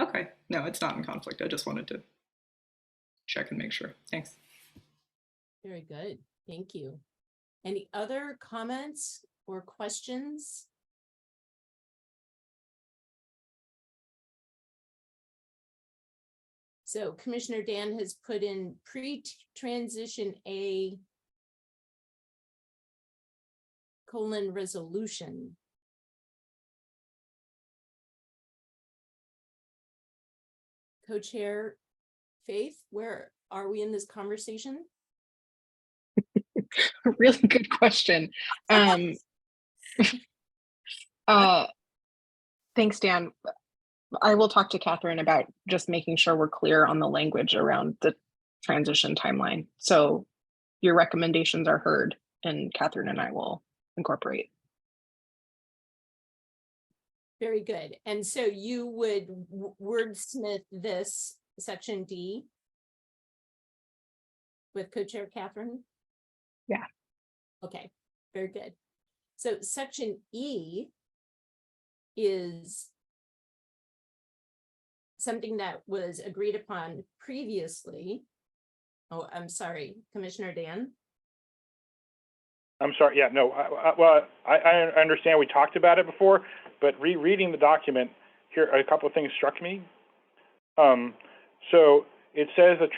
Okay, no, it's not in conflict. I just wanted to check and make sure. Thanks. Very good. Thank you. Any other comments or questions? So Commissioner Dan has put in pre-transition A : resolution. Co-chair Faith, where are we in this conversation? Really good question. Thanks, Dan. I will talk to Catherine about just making sure we're clear on the language around the transition timeline. So your recommendations are heard, and Catherine and I will incorporate. Very good. And so you would wordsmith this section D with co-chair Catherine? Yeah. Okay, very good. So section E is something that was agreed upon previously. Oh, I'm sorry, Commissioner Dan. I'm sorry. Yeah, no. Well, I understand we talked about it before, but rereading the document here, a couple of things struck me. So it says the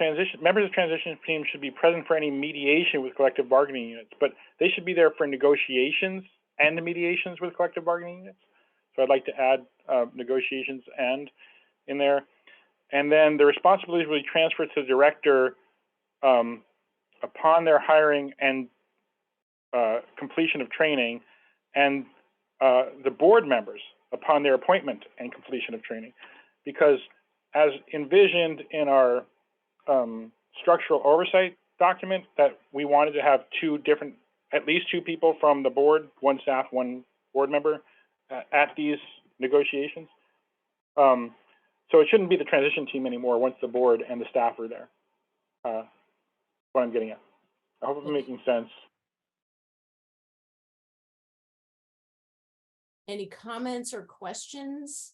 members of the transition team should be present for any mediation with collective bargaining units, but they should be there for negotiations and the mediations with collective bargaining units. So I'd like to add negotiations and in there. And then the responsibility will be transferred to the director upon their hiring and completion of training, and the board members upon their appointment and completion of training. Because as envisioned in our structural oversight document, that we wanted to have at least two people from the board, one staff, one board member at these negotiations. So it shouldn't be the transition team anymore once the board and the staff are there. What I'm getting at. I hope I'm making sense. Any comments or questions?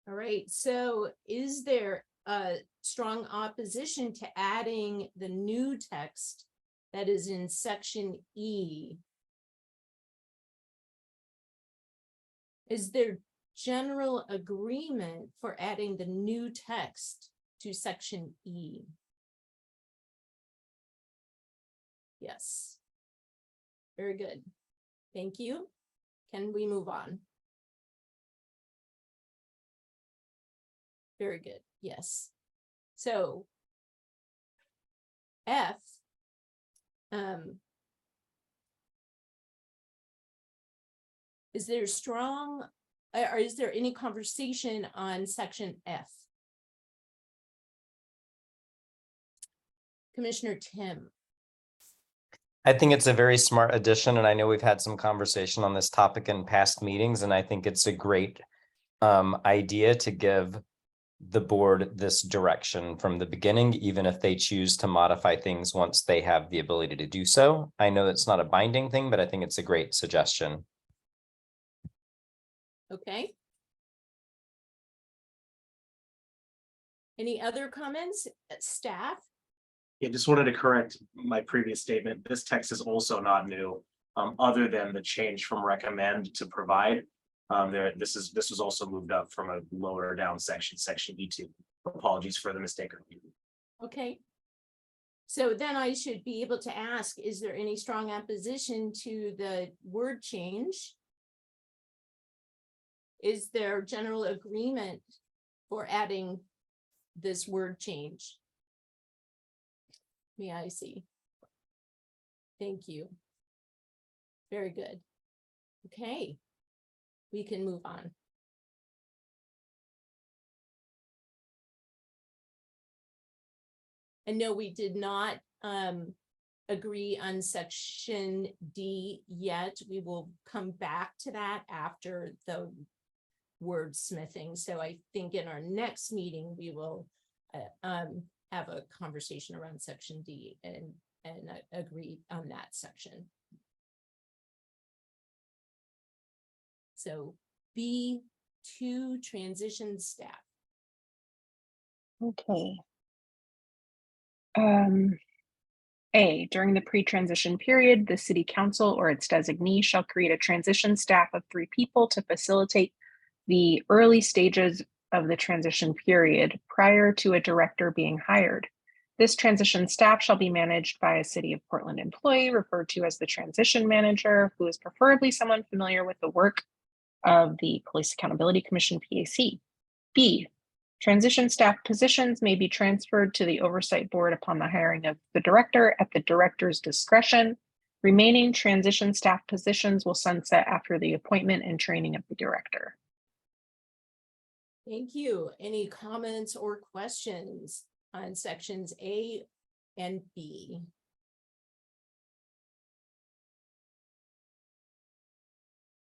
All right, so is there a strong opposition to adding the new text that is in section E. Is there general agreement for adding the new text to section E? Yes. Very good. Thank you. Can we move on? Very good. Yes. So F, is there strong, or is there any conversation on section F? Commissioner Tim. I think it's a very smart addition, and I know we've had some conversation on this topic in past meetings, and I think it's a great idea to give the board this direction from the beginning, even if they choose to modify things once they have the ability to do so. I know it's not a binding thing, but I think it's a great suggestion. Okay. Any other comments, staff? Yeah, just wanted to correct my previous statement. This text is also not new, other than the change from recommend to provide. This was also moved up from a lower down section E2. Apologies for the mistake. Okay. So then I should be able to ask, is there any strong opposition to the word change? Is there general agreement for adding this word change? May I see? Thank you. Very good. Okay, we can move on. And no, we did not agree on section D yet. We will come back to that after the wordsmithing. So I think in our next meeting, we will have a conversation around section D and agree on that section. So B2, transition staff. Okay. A, during the pre-transition period, the city council or its designee shall create a transition staff of 3 people to facilitate the early stages of the transition period prior to a director being hired. This transition staff shall be managed by a City of Portland employee referred to as the transition manager, who is preferably someone familiar with the work of the Police Accountability Commission, PAC. B, transition staff positions may be transferred to the Oversight Board upon the hiring of the director at the director's discretion. Remaining transition staff positions will sunset after the appointment and training of the director. Thank you. Any comments or questions on sections A and B?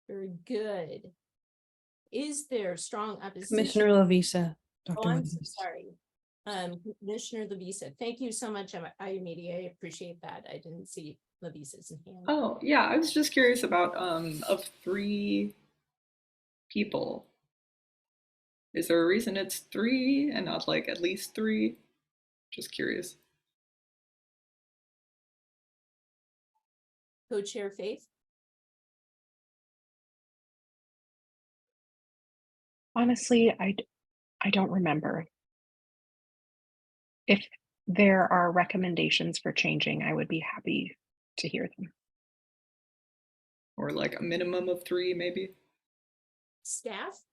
Very good. Is there strong opposition? Commissioner Lavisa. Oh, Dr. I'm Lavisa. so sorry. Commissioner Lavisa, thank you so much. I appreciate that. I didn't see Lavisa's hand. Oh, yeah, I was just curious about of 3 people. Is there a reason it's 3 and not like at least 3? Just curious. Co-chair Faith? Honestly, I don't remember. If there are recommendations for changing, I would be happy to hear them. Or like a minimum of 3, maybe? Staff?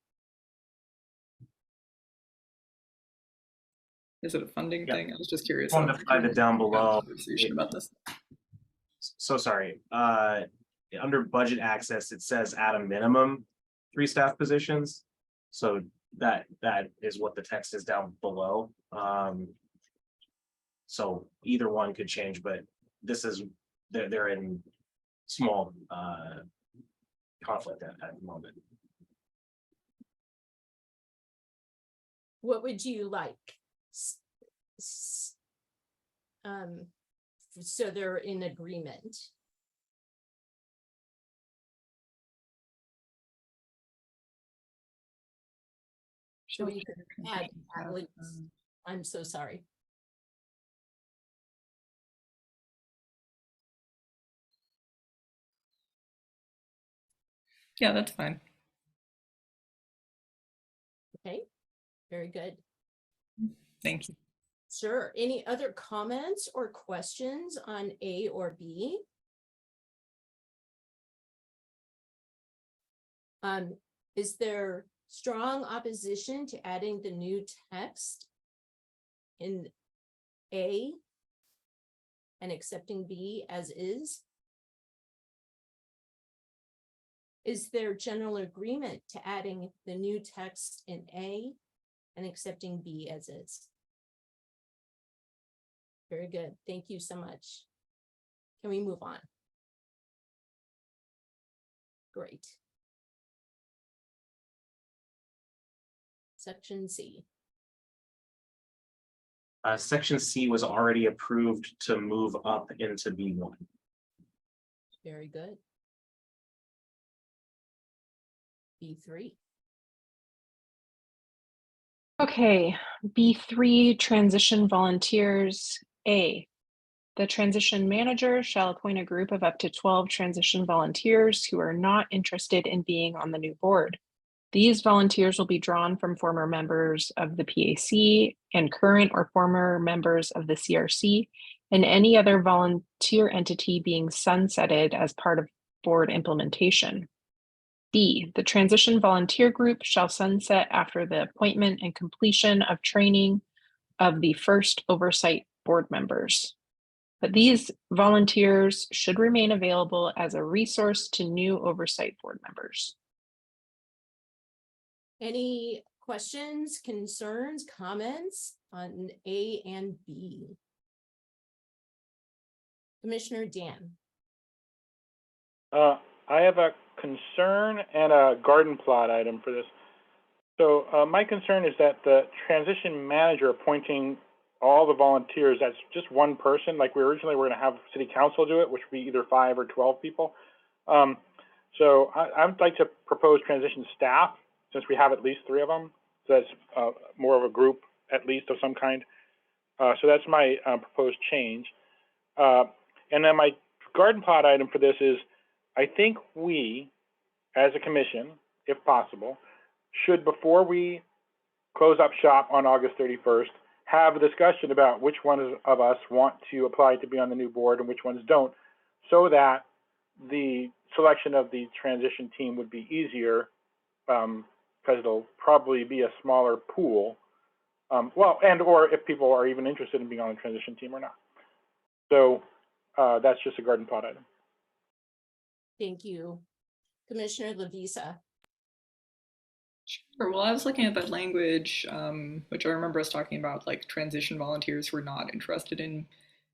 Is it a funding thing? I was just curious. On the private down below. Conversation about this. So sorry, under budget access, it says at a minimum 3 staff positions. So that is what the text is down below. So either one could change, but this is, they're in small conflict at the moment. What would you like? So they're in agreement. So you could add at least. I'm so sorry. Yeah, that's fine. Okay, very good. Thank you. Sure. Any other comments or questions on A or B? Is there strong opposition to adding the new text in A and accepting B as is? Is there general agreement to adding the new text in A and accepting B as is? Very good. Thank you so much. Can we move on? Great. Section C. Section C was already approved to move up into B1. Very good. B3. Okay, B3, transition volunteers. A, the transition manager shall appoint a group of up to 12 transition volunteers who are not interested in being on the new board. These volunteers will be drawn from former members of the PAC and current or former members of the CRC and any other volunteer entity being sunsetted as part of board implementation. B, the transition volunteer group shall sunset after the appointment and completion of training of the first oversight board members. But these volunteers should remain available as a resource to new oversight board members. Any questions, concerns, comments on A and B? Commissioner Dan. I have a concern and a garden plot item for this. So my concern is that the transition manager appointing all the volunteers, that's just one person. Like we originally were going to have city council do it, which would be either 5 or 12 people. So I'd like to propose transition staff, since we have at least 3 of them. So that's more of a group, at least of some kind. So that's my proposed change. And then my garden plot item for this is, I think we, as a commission, if possible, should, before we close up shop on August 31st, have a discussion about which ones of us want to apply to be on the new board and which ones don't, so that the selection of the transition team would be easier, because it'll probably be a smaller pool. Well, and or if people are even interested in being on the transition team or not. So that's just a garden plot item. Thank you. Commissioner Lavisa. Sure. Well, I was looking at that language, which I remember us talking about, like transition volunteers who are not interested in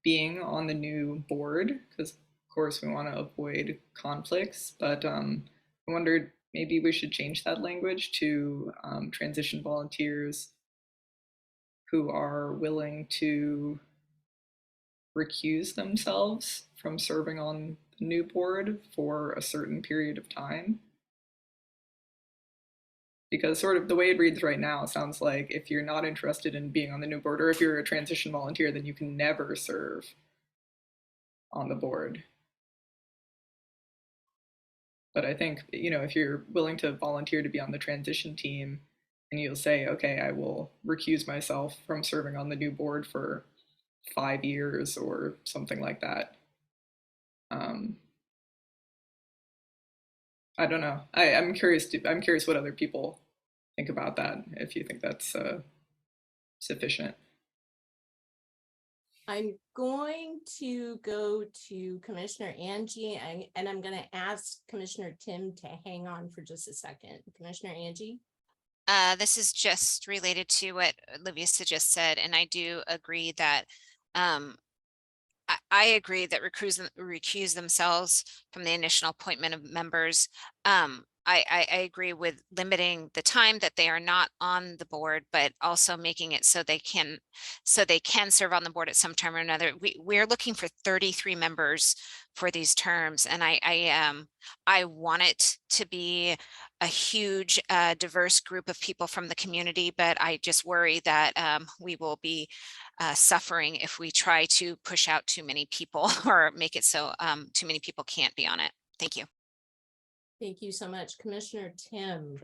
being on the new board, because of course we want to avoid conflicts. But I wondered maybe we should change that language to transition volunteers who are willing to recuse themselves from serving on the new board for a certain period of time. Because sort of the way it reads right now, it sounds like if you're not interested in being on the new board, or if you're a transition volunteer, then you can never serve on the board. But I think, you know, if you're willing to volunteer to be on the transition team, and you'll say, okay, I will recuse myself from serving on the new board for 5 years or something like that. I don't know. I'm curious what other people think about that, if you think that's sufficient. I'm going to go to Commissioner Angie, and I'm going to ask Commissioner Tim to hang on for just a second. Commissioner Angie? This is just related to what Livia just said, and I do agree that I agree that recuse themselves from the initial appointment of members. I agree with limiting the time that they are not on the board, but also making it so they can serve on the board at some time or another. We're looking for 33 members for these terms, and I want it to be a huge diverse group of people from the community, but I just worry that we will be suffering if we try to push out too many people or make it so too many people can't be on it. Thank you. Thank you so much. Commissioner Tim.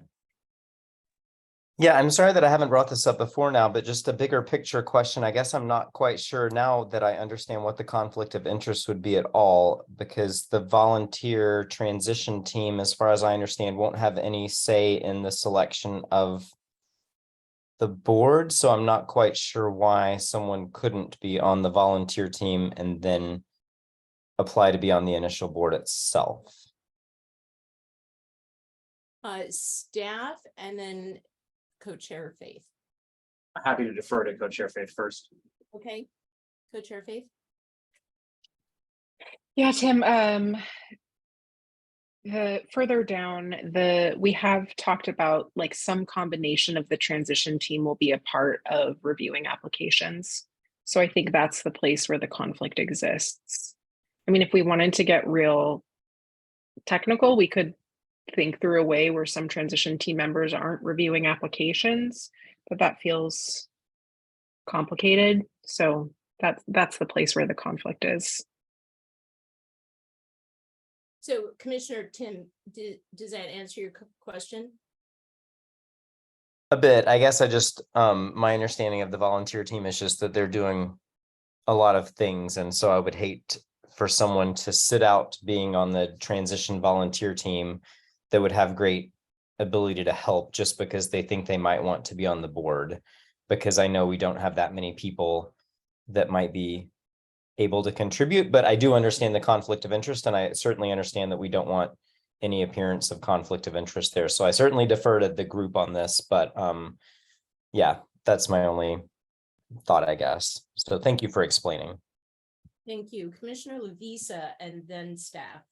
Yeah, I'm sorry that I haven't brought this up before now, but just a bigger picture question. I guess I'm not quite sure now that I understand what the conflict of interest would be at all, because the volunteer transition team, as far as I understand, won't have any say in the selection of the board. So I'm not quite sure why someone couldn't be on the volunteer team and then apply to be on the initial board itself. Staff and then co-chair Faith. Happy to defer to co-chair Faith first. Okay, co-chair Faith. Yeah, Tim, further down, we have talked about like some combination of the transition team will be a part of reviewing applications. So I think that's the place where the conflict exists. I mean, if we wanted to get real technical, we could think through a way where some transition team members aren't reviewing applications, but that feels complicated. So that's the place where the conflict is. So Commissioner Tim, does that answer your question? A bit. I guess I just, my understanding of the volunteer team is just that they're doing a lot of things. And so I would hate for someone to sit out being on the transition volunteer team that would have great ability to help just because they think they might want to be on the board. Because I know we don't have that many people that might be able to contribute, but I do understand the conflict of interest, and I certainly understand that we don't want any appearance of conflict of interest there. So I certainly defer to the group on this, but yeah, that's my only thought, I guess. So thank you for explaining. Thank you. Commissioner Lavisa and then staff.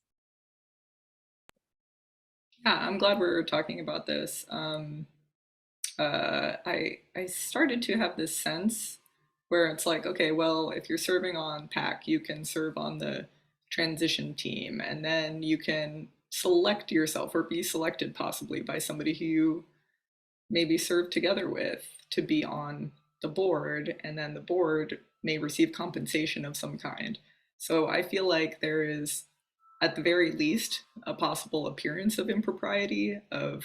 Yeah, I'm glad we're talking about this. I started to have this sense where it's like, okay, well, if you're serving on PAC, you can serve on the transition team, and then you can select yourself or be selected possibly by somebody who you maybe serve together with to be on the board, and then the board may receive compensation of some kind. So I feel like there is, at the very least, a possible appearance of impropriety of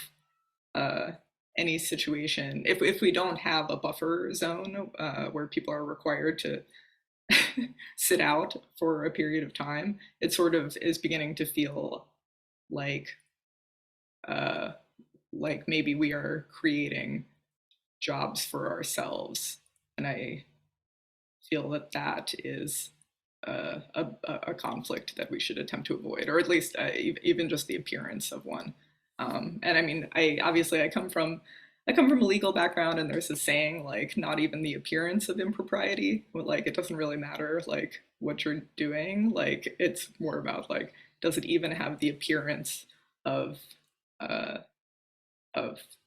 any situation. If we don't have a buffer zone where people are required to sit out for a period of time, it sort of is beginning to feel like maybe we are creating jobs for ourselves, and I feel that that is a conflict that we should attempt to avoid, or at least even just the appearance of one. And I mean, I come from a legal background, and there's a saying like, not even the appearance of impropriety. Like, it doesn't really matter like what you're doing. Like, it's more about like, does it even have the appearance of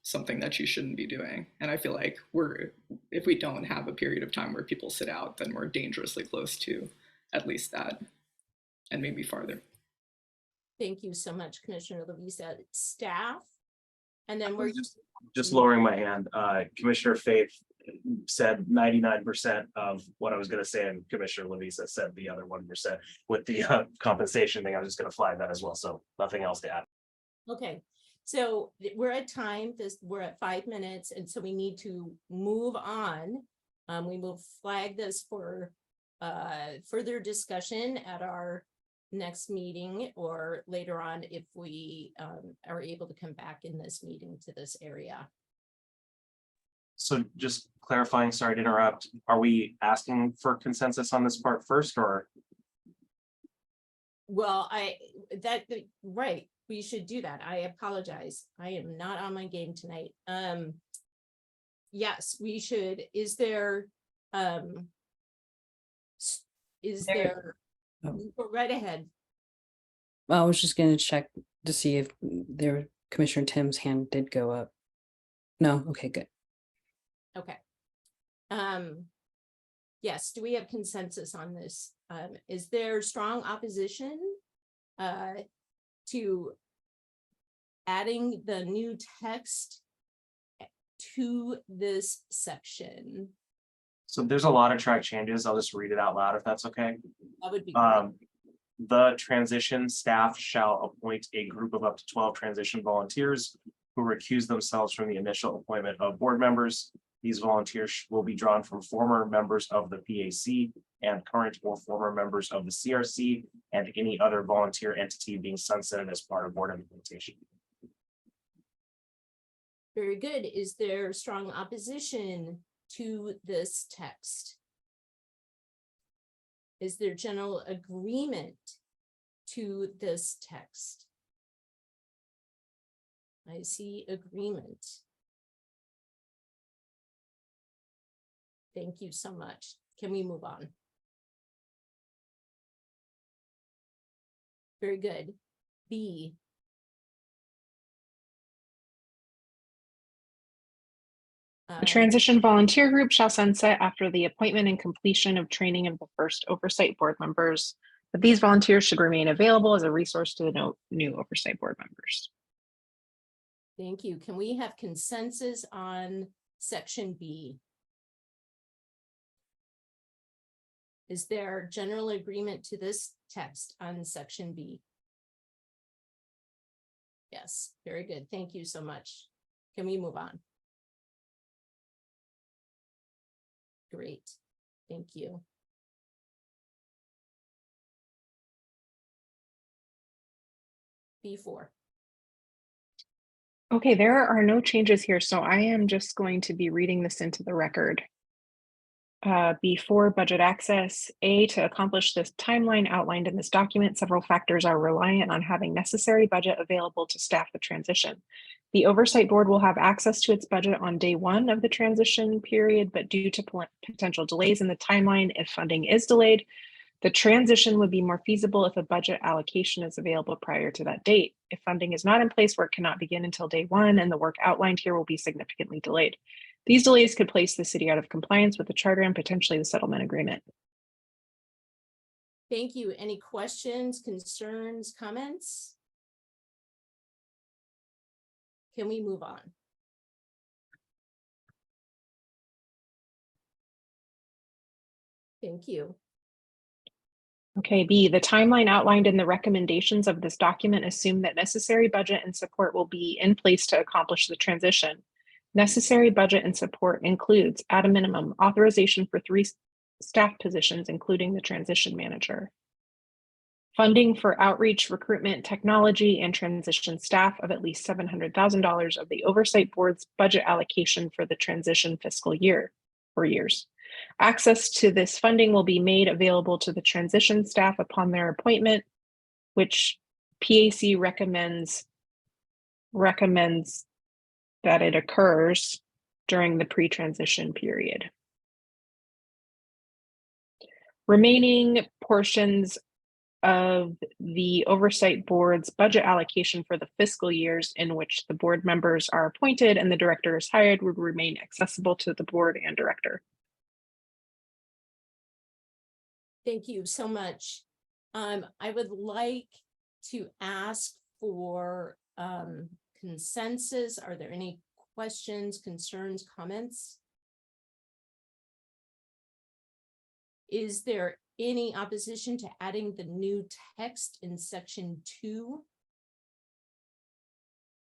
something that you shouldn't be doing? And I feel like if we don't have a period of time where people sit out, then we're dangerously close to at least that, and maybe farther. Thank you so much, Commissioner Lavisa. Staff, and then we're just lowering my hand. Commissioner Faith said 99% of what I was going to say, and Commissioner Lavisa said the other 1% with the compensation thing. I was just going to flag that as well. So nothing else to add. okay. So we're at time. We're at 5 minutes, and so we need to move on. We will flag this for further discussion at our next meeting or later on if we are able to come back in this meeting to this area. So just clarifying, sorry to interrupt, are we asking for consensus on this part first, or? Well, right, we should do that. I apologize. I am not on my game tonight. Yes, we should. Is there go right ahead. I was just gonna check to see if Commissioner Tim's hand did go up. No, okay, good. Okay. Yes, do we have consensus on this? Is there strong opposition to adding the new text to this section? So there's a lot of track changes. I'll just read it out loud if that's okay. That would be great. The transition staff shall appoint a group of up to 12 transition volunteers who recuse themselves from the initial appointment of board members. These volunteers will be drawn from former members of the PAC and current or former members of the CRC and any other volunteer entity being sunsetted as part of board implementation. Very good. Is there strong opposition to this text? Is there general agreement to this text? I see agreement. Thank you so much. Can we move on? Very good. B. The transition volunteer group shall sunset after the appointment and completion of training of the first oversight board members, but these volunteers should remain available as a resource to the new oversight board members. Thank you. Can we have consensus on section B? Is there general agreement to this text on section B? Yes, very good. Thank you so much. Can we move on? Great, thank you. B4. Okay, there are no changes here, so I am just going to be reading this into the record. B4, budget access. A, to accomplish this timeline outlined in this document, several factors are reliant on having necessary budget available to staff the transition. The oversight board will have access to its budget on day one of the transition period, but due to potential delays in the timeline, if funding is delayed, the transition would be more feasible if a budget allocation is available prior to that date. If funding is not in place, work cannot begin until day one, and the work outlined here will be significantly delayed. These delays could place the city out of compliance with the charter and potentially the settlement agreement. Thank you. Any questions, concerns, comments? Can we move on? Thank you. Okay, B, the timeline outlined in the recommendations of this document assume that necessary budget and support will be in place to accomplish the transition. Necessary budget and support includes, at a minimum, authorization for 3 staff positions, including the transition manager. Funding for outreach, recruitment, technology, and transition staff of at least $700,000 of the oversight board's budget allocation for the transition fiscal year or years. Access to this funding will be made available to the transition staff upon their appointment, which PAC recommends that it occurs during the pre-transition period. Remaining portions of the oversight board's budget allocation for the fiscal years in which the board members are appointed and the director is hired would remain accessible to the board and director. Thank you so much. I would like to ask for consensus. Are there any questions, concerns, comments? Is there any opposition to adding the new text in section 2?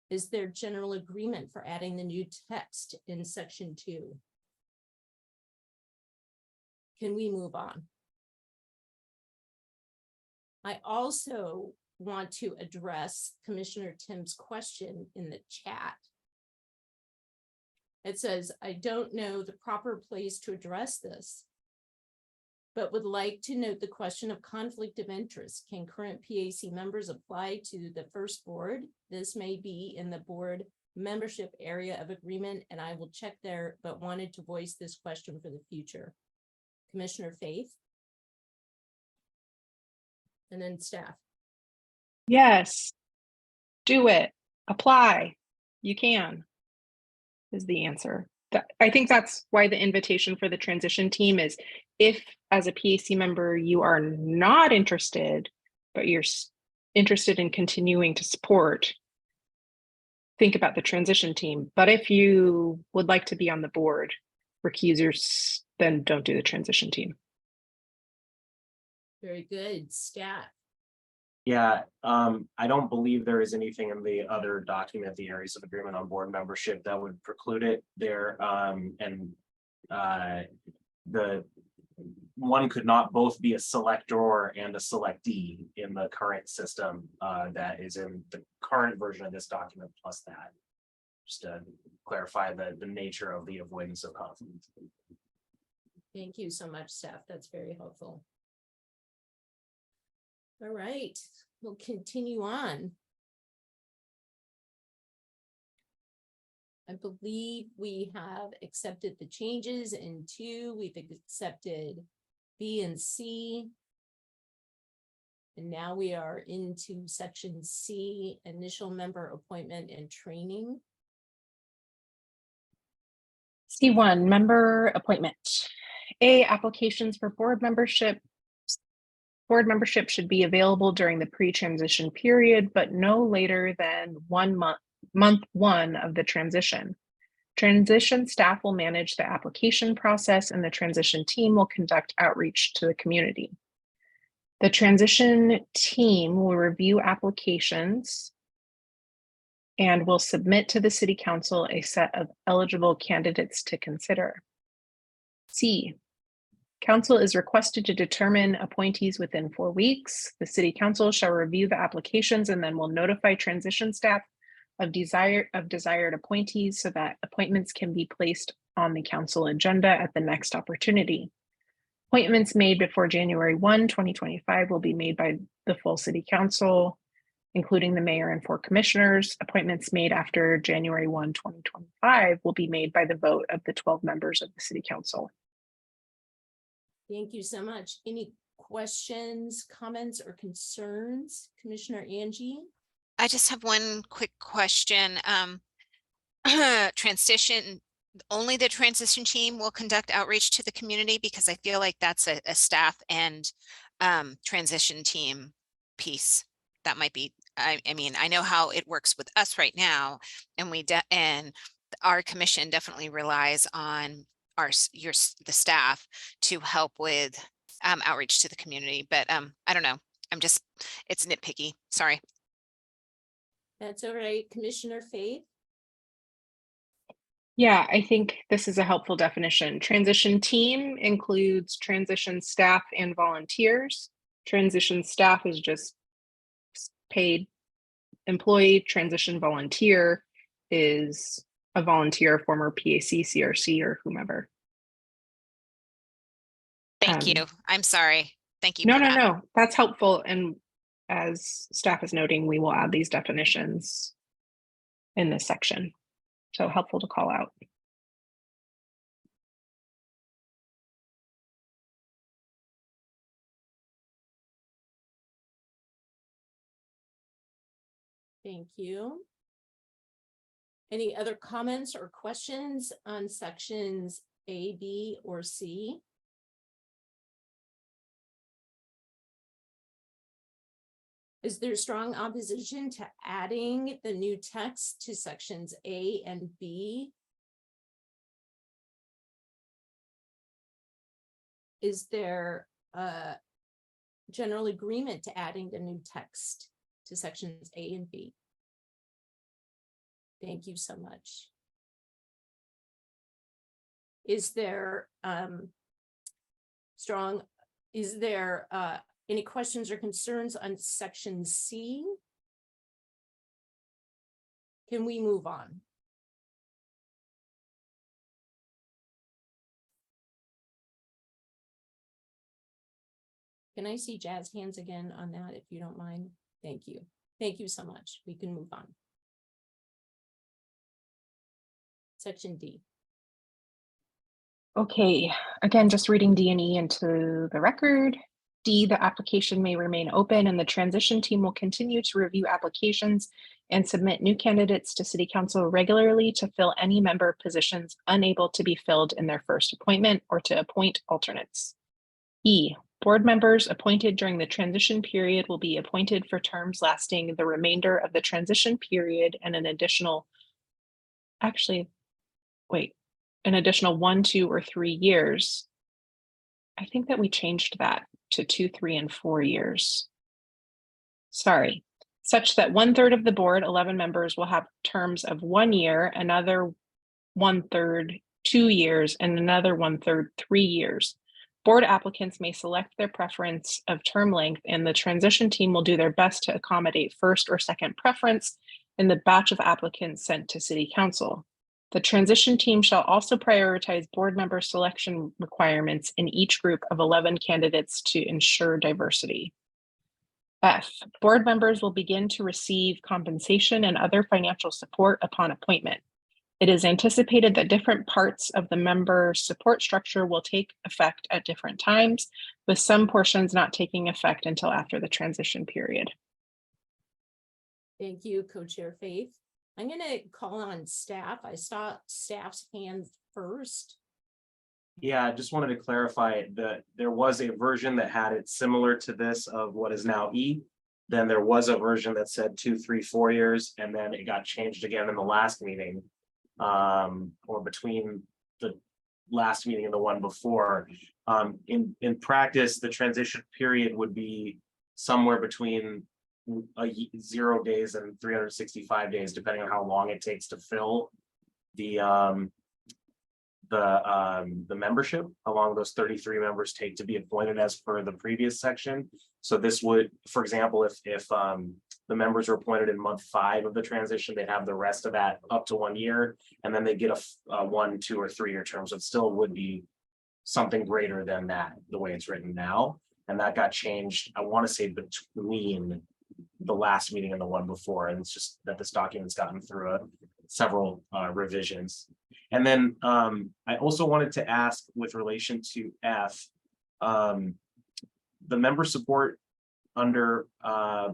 Is there general agreement for adding the new text in section 2? Can we move on? I also want to address Commissioner Tim's question in the chat. It says, I don't know the proper place to address this, but would like to note the question of conflict of interest. Can current PAC members apply to the first board? This may be in the board membership area of agreement, and I will check there, but wanted to voice this question for the future. Commissioner Faith? And then staff. Yes, do it, apply, you can, is the answer. I think that's why the invitation for the transition team is if as a PAC member, you are not interested, but you're interested in continuing to support, think about the transition team. But if you would like to be on the board, recusers, then don't do the transition team. Very good. Staff. Yeah, I don't believe there is anything in the other document, the areas of agreement on board membership that would preclude it there. The one could not both be a selector and a selectee in the current system that is in the current version of this document plus that. Just to clarify the nature of the avoidance of conflict. Thank you so much, staff. That's very helpful. All right, we'll continue on. I believe we have accepted the changes in 2. We've accepted B and C. And now we are into section C, initial member appointment and training. C1, member appointment. A, applications for board membership. Board membership should be available during the pre-transition period, but no later than month 1 of the transition. Transition staff will manage the application process and the transition team will conduct outreach to the community. The transition team will review applications and will submit to the City Council a set of eligible candidates to consider. C, Council is requested to determine appointees within 4 weeks. The City Council shall review the applications and then will notify transition staff of desired appointees so that appointments can be placed on the council agenda at the next opportunity. Appointments made before January 1, 2025 will be made by the full City Council, including the mayor and 4 commissioners. Appointments made after January 1, 2025 will be made by the vote of the 12 members of the City Council. Thank you so much. Any questions, comments, or concerns? Commissioner Angie? I just have one quick question. Transition, only the transition team will conduct outreach to the community, because I feel like that's a staff and transition team piece. That might be, I mean, I know how it works with us right now, and and our commission definitely relies on the staff to help with outreach to the community, but I don't know. It's nitpicky. Sorry. That's all right. Commissioner Faith? Yeah, I think this is a helpful definition. Transition team includes transition staff and volunteers. Transition staff is just paid employee. Transition volunteer is a volunteer, former PAC, CRC, or whomever. Thank you. I'm sorry. Thank you. No, that's helpful. And as staff is noting, we will add these definitions in this section. So helpful to call out. Thank you. Any other comments or questions on sections A, B, or C? Is there strong opposition to adding the new text to sections A and B? Is there general agreement to adding the new text to sections A and B? Thank you so much. Is there any questions or concerns on section C? Can we move on? Can I see Jazz hands again on that, if you don't mind? Thank you. Thank you so much. We can move on. Section D. Okay, again, just reading D and E into the record. D, the application may remain open and the transition team will continue to review applications and submit new candidates to City Council regularly to fill any member positions unable to be filled in their first appointment or to appoint alternates. E, board members appointed during the transition period will be appointed for terms lasting the remainder of the transition period and an additional 1, 2, or 3 years. I think that we changed that to 2, 3, and 4 years. sorry, such that 1/3 of the board, 11 members, will have terms of 1 year, another 1/3 2 years, and another 1/3 3 years. Board applicants may select their preference of term length, and the transition team will do their best to accommodate first or second preference in the batch of applicants sent to City Council. The transition team shall also prioritize board member selection requirements in each group of 11 candidates to ensure diversity. F, board members will begin to receive compensation and other financial support upon appointment. It is anticipated that different parts of the member support structure will take effect at different times, with some portions not taking effect until after the transition period. Thank you, Co-Chair Faith. I'm going to call on staff. I saw staff's hand first. Yeah, I just wanted to clarify that there was a version that had it similar to this of what is now E. Then there was a version that said 2, 3, 4 years, and then it got changed again in the last meeting. Or between the last meeting and the one before. In practice, the transition period would be somewhere between 0 days and 365 days, depending on how long it takes to fill the membership, how long those 33 members take to be appointed as per the previous section. So this would, for example, if the members were appointed in month 5 of the transition, they'd have the rest of that up to 1 year, and then they get a 1, 2, or 3 year term. So it still would be something greater than that, the way it's written now. And that got changed, I want to say, between the last meeting and the one before. And it's just that this document's gotten through several revisions. And then I also wanted to ask with relation to F, the member support under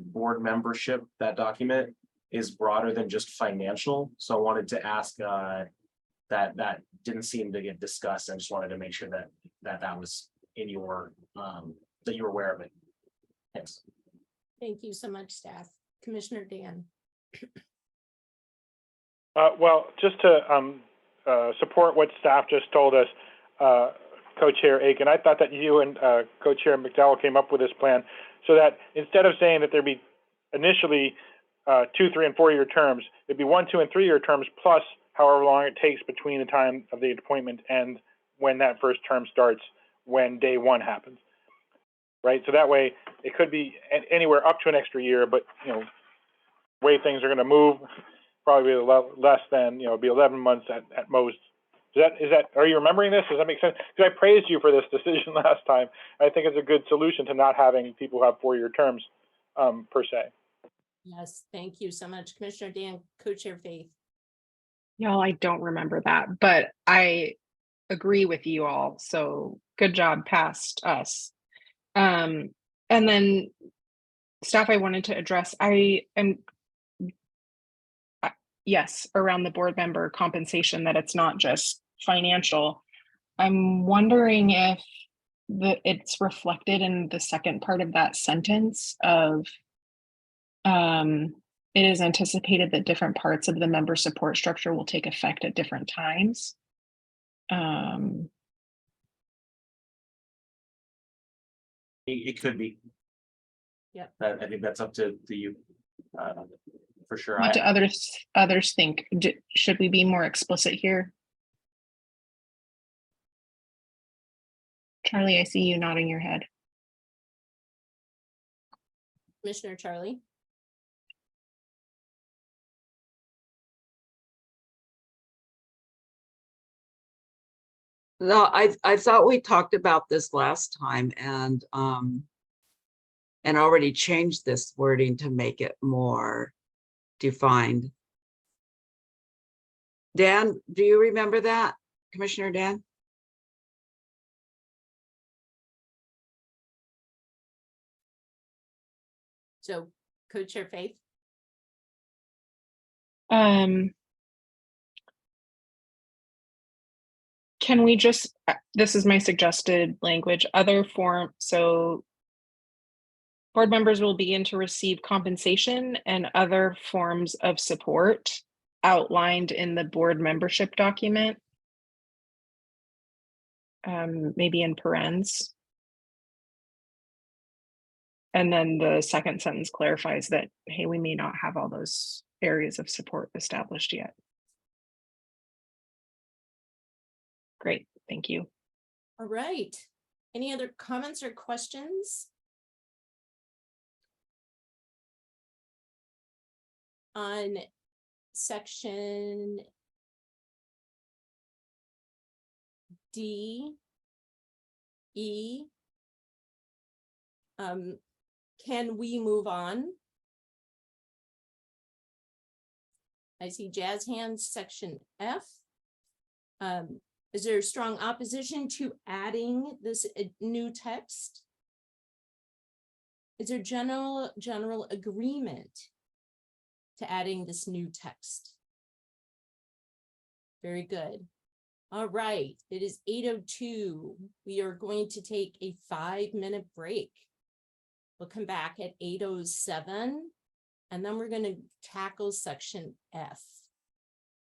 board membership, that document is broader than just financial. So I wanted to ask that didn't seem to get discussed. I just wanted to make sure that was in your, that you were aware of it. Thanks. Thank you so much, staff. Commissioner Dan. Well, just to support what staff just told us, Co-Chair Aiken, I thought that you and Co-Chair McDowell came up with this plan so that instead of saying that there'd be initially 2, 3, and 4 year terms, it'd be 1, 2, and 3 year terms plus however long it takes between the time of the appointment and when that first term starts, when day 1 happens, right? So that way it could be anywhere up to an extra year, but you know, way things are going to move, probably less than, you know, be 11 months at most. Is that, are you remembering this? Does that make sense? Because I praised you for this decision last time. I think it's a good solution to not having people who have 4 year terms per se. Yes, thank you so much. Commissioner Dan, Co-Chair Faith. Y'all, I don't remember that, but I agree with you all. So good job past us. And then staff, I wanted to address, yes, around the board member compensation, that it's not just financial. I'm wondering if it's reflected in the second part of that sentence of it is anticipated that different parts of the member support structure will take effect at different times. It could be. Yeah. I think that's up to you, for sure. What do others think? Should we be more explicit here? Charlie, I see you nodding your head. Commissioner Charlie. No, I thought we talked about this last time and already changed this wording to make it more defined. Dan, do you remember that, Commissioner Dan? So, Co-Chair Faith. Can we just, this is my suggested language, other form, so board members will begin to receive compensation and other forms of support outlined in the board membership document. Maybe in parens. And then the second sentence clarifies that, hey, we may not have all those areas of support established yet. Great, thank you. All right. Any other comments or questions? On section D, E. Can we move on? I see jazz hands, section F. Is there strong opposition to adding this new text? Is there general agreement to adding this new text? Very good. All right, it is 8:02. We are going to take a 5-minute break. We'll come back at 8:07, and then we're going to tackle section F.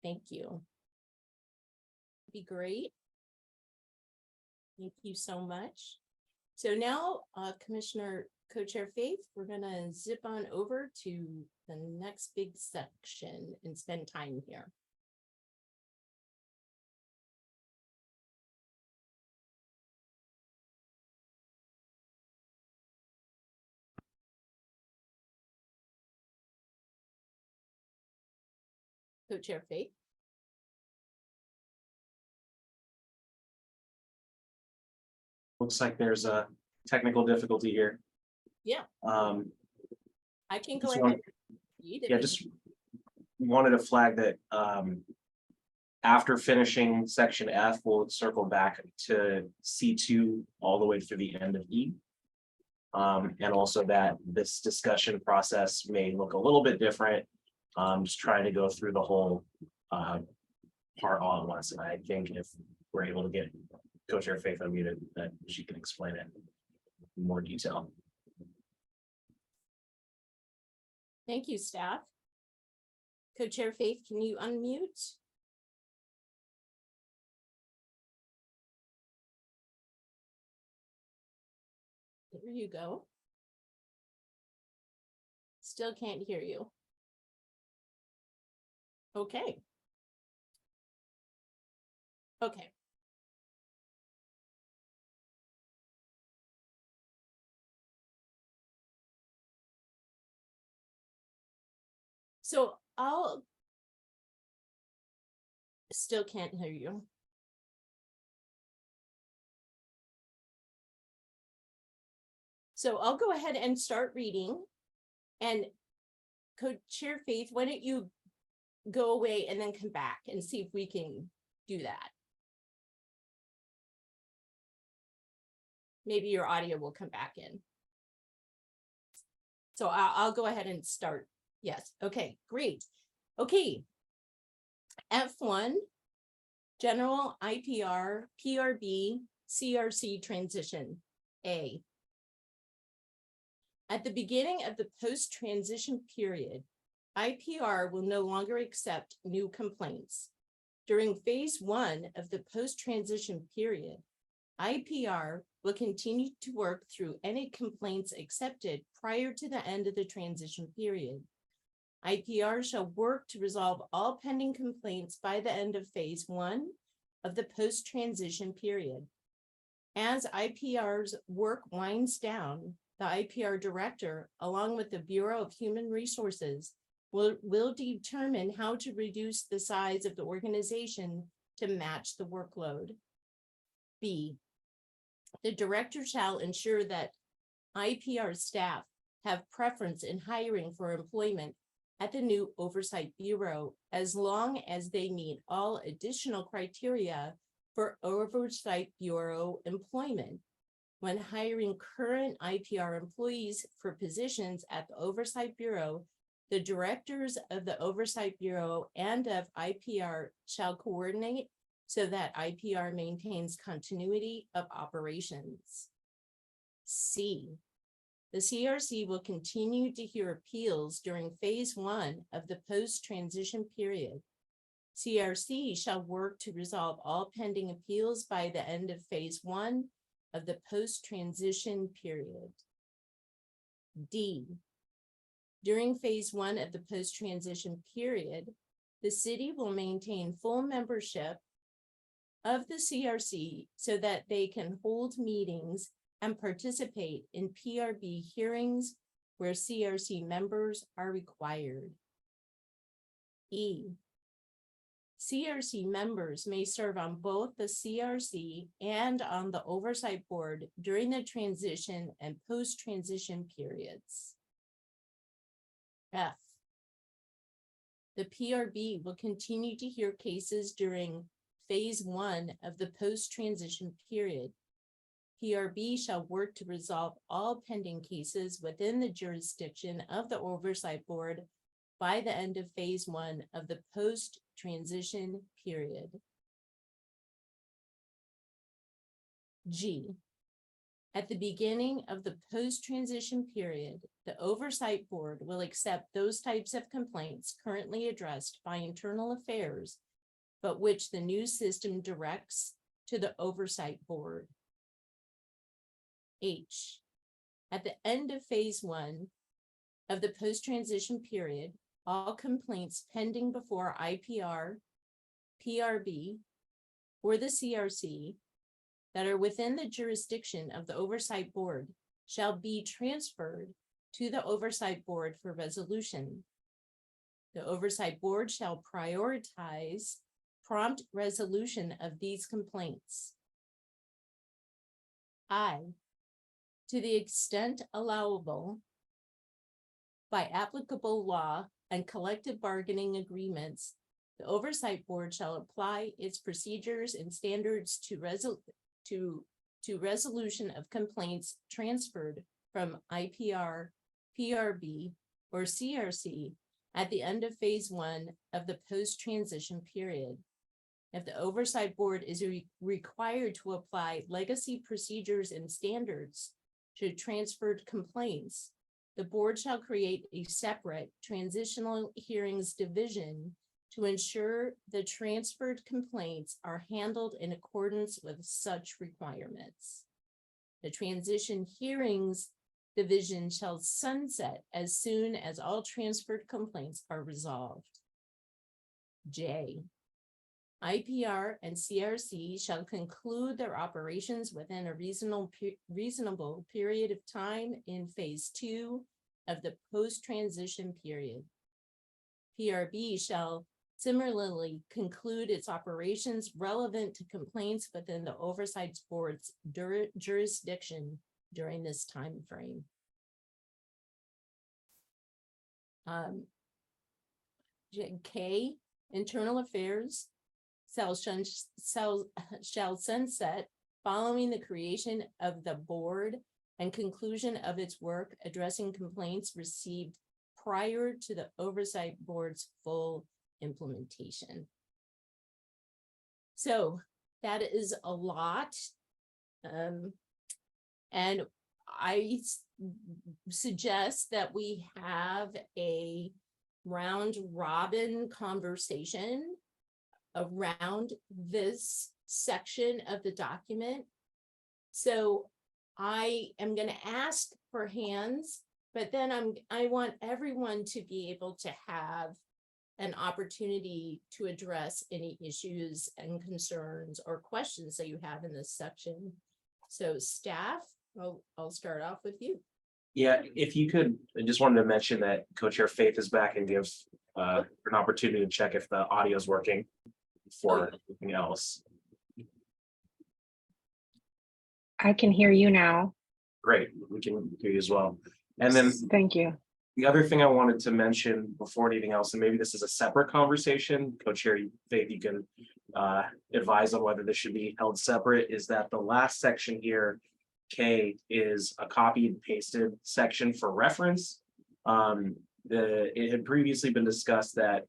Thank you. Be great. Thank you so much. So now, Commissioner Co-Chair Faith, we're going to zip on over to the next big section and spend time here. Co-Chair Faith. Looks like there's a technical difficulty here. Yeah, I can go just ahead. want- and read if Yeah, you- just wanted to flag that after finishing section F, we'll circle back to C2 all the way through the end of E. And also that this discussion process may look a little bit different. Just trying to go through the whole part all at once. And I think if we're able to get Co-Chair Faith unmuted, that she can explain it in more detail. Thank you, staff. Co-Chair Faith, can you unmute? There you go. Still can't hear you. Okay. Okay. So I'll still can't hear you. So I'll go ahead and start reading. And Co-Chair Faith, why don't you go away and then come back and see if we can do that. Maybe your audio will come back in. So I'll go ahead and start. Yes, okay, great. Okay. F1, General IPR, PRB, CRC transition, A. At the beginning of the post-transition period, IPR will no longer accept new complaints. During phase 1 of the post-transition period, IPR will continue to work through any complaints accepted prior to the end of the transition period. IPR shall work to resolve all pending complaints by the end of phase 1 of the post-transition period. As IPR's work winds down, the IPR director, along with the Bureau of Human Resources, will determine how to reduce the size of the organization to match the workload. B, the director shall ensure that IPR staff have preference in hiring for employment at the new Oversight Bureau, as long as they meet all additional criteria for Oversight Bureau employment. When hiring current IPR employees for positions at the Oversight Bureau, the directors of the Oversight Bureau and of IPR shall coordinate so that IPR maintains continuity of operations. C, the CRC will continue to hear appeals during phase 1 of the post-transition period. CRC shall work to resolve all pending appeals by the end of phase 1 of the post-transition period. D. During phase 1 of the post-transition period, the city will maintain full membership of the CRC so that they can hold meetings and participate in PRB hearings where CRC members are required. E. CRC members may serve on both the CRC and on the Oversight Board during the transition and post-transition periods. F. The PRB will continue to hear cases during phase 1 of the post-transition period. PRB shall work to resolve all pending cases within the jurisdiction of the Oversight Board by the end of phase 1 of the post-transition period. G. At the beginning of the post-transition period, the Oversight Board will accept those types of complaints currently addressed by Internal Affairs, but which the new system directs to the Oversight Board. H. At the end of phase 1 of the post-transition period, all complaints pending before IPR, PRB, or the CRC that are within the jurisdiction of the Oversight Board shall be transferred to the Oversight Board for resolution. The Oversight Board shall prioritize prompt resolution of these complaints. I. To the extent allowable by applicable law and collective bargaining agreements, the Oversight Board shall apply its procedures and standards to resolution of complaints transferred from IPR, PRB, or CRC at the end of phase 1 of the post-transition period. If the Oversight Board is required to apply legacy procedures and standards to transferred complaints, the board shall create a separate transitional hearings division to ensure the transferred complaints are handled in accordance with such requirements. The transition hearings division shall sunset as soon as all transferred complaints are resolved. J. IPR and CRC shall conclude their operations within a reasonable period of time in phase 2 of the post-transition period. PRB shall similarly conclude its operations relevant to complaints within the Oversight Board's jurisdiction during this time frame. K, Internal Affairs shall sunset following the creation of the board and conclusion of its work addressing complaints received prior to the Oversight Board's full implementation. So that is a lot. And I suggest that we have a round robin conversation around this section of the document. So I am going to ask for hands, but then I want everyone to be able to have an opportunity to address any issues and concerns or questions that you have in this section. So staff, I'll start off with you. Yeah, if you could, I just wanted to mention that Co-Chair Faith is back and give an opportunity to check if the audio is working for anything else. I can hear you now. Great, we can hear you as well. And then Thank you. the other thing I wanted to mention before anything else, and maybe this is a separate conversation, Co-Chair Faith, you can advise on whether this should be held separate, is that the last section here, K, is a copy and pasted section for reference. It had previously been discussed that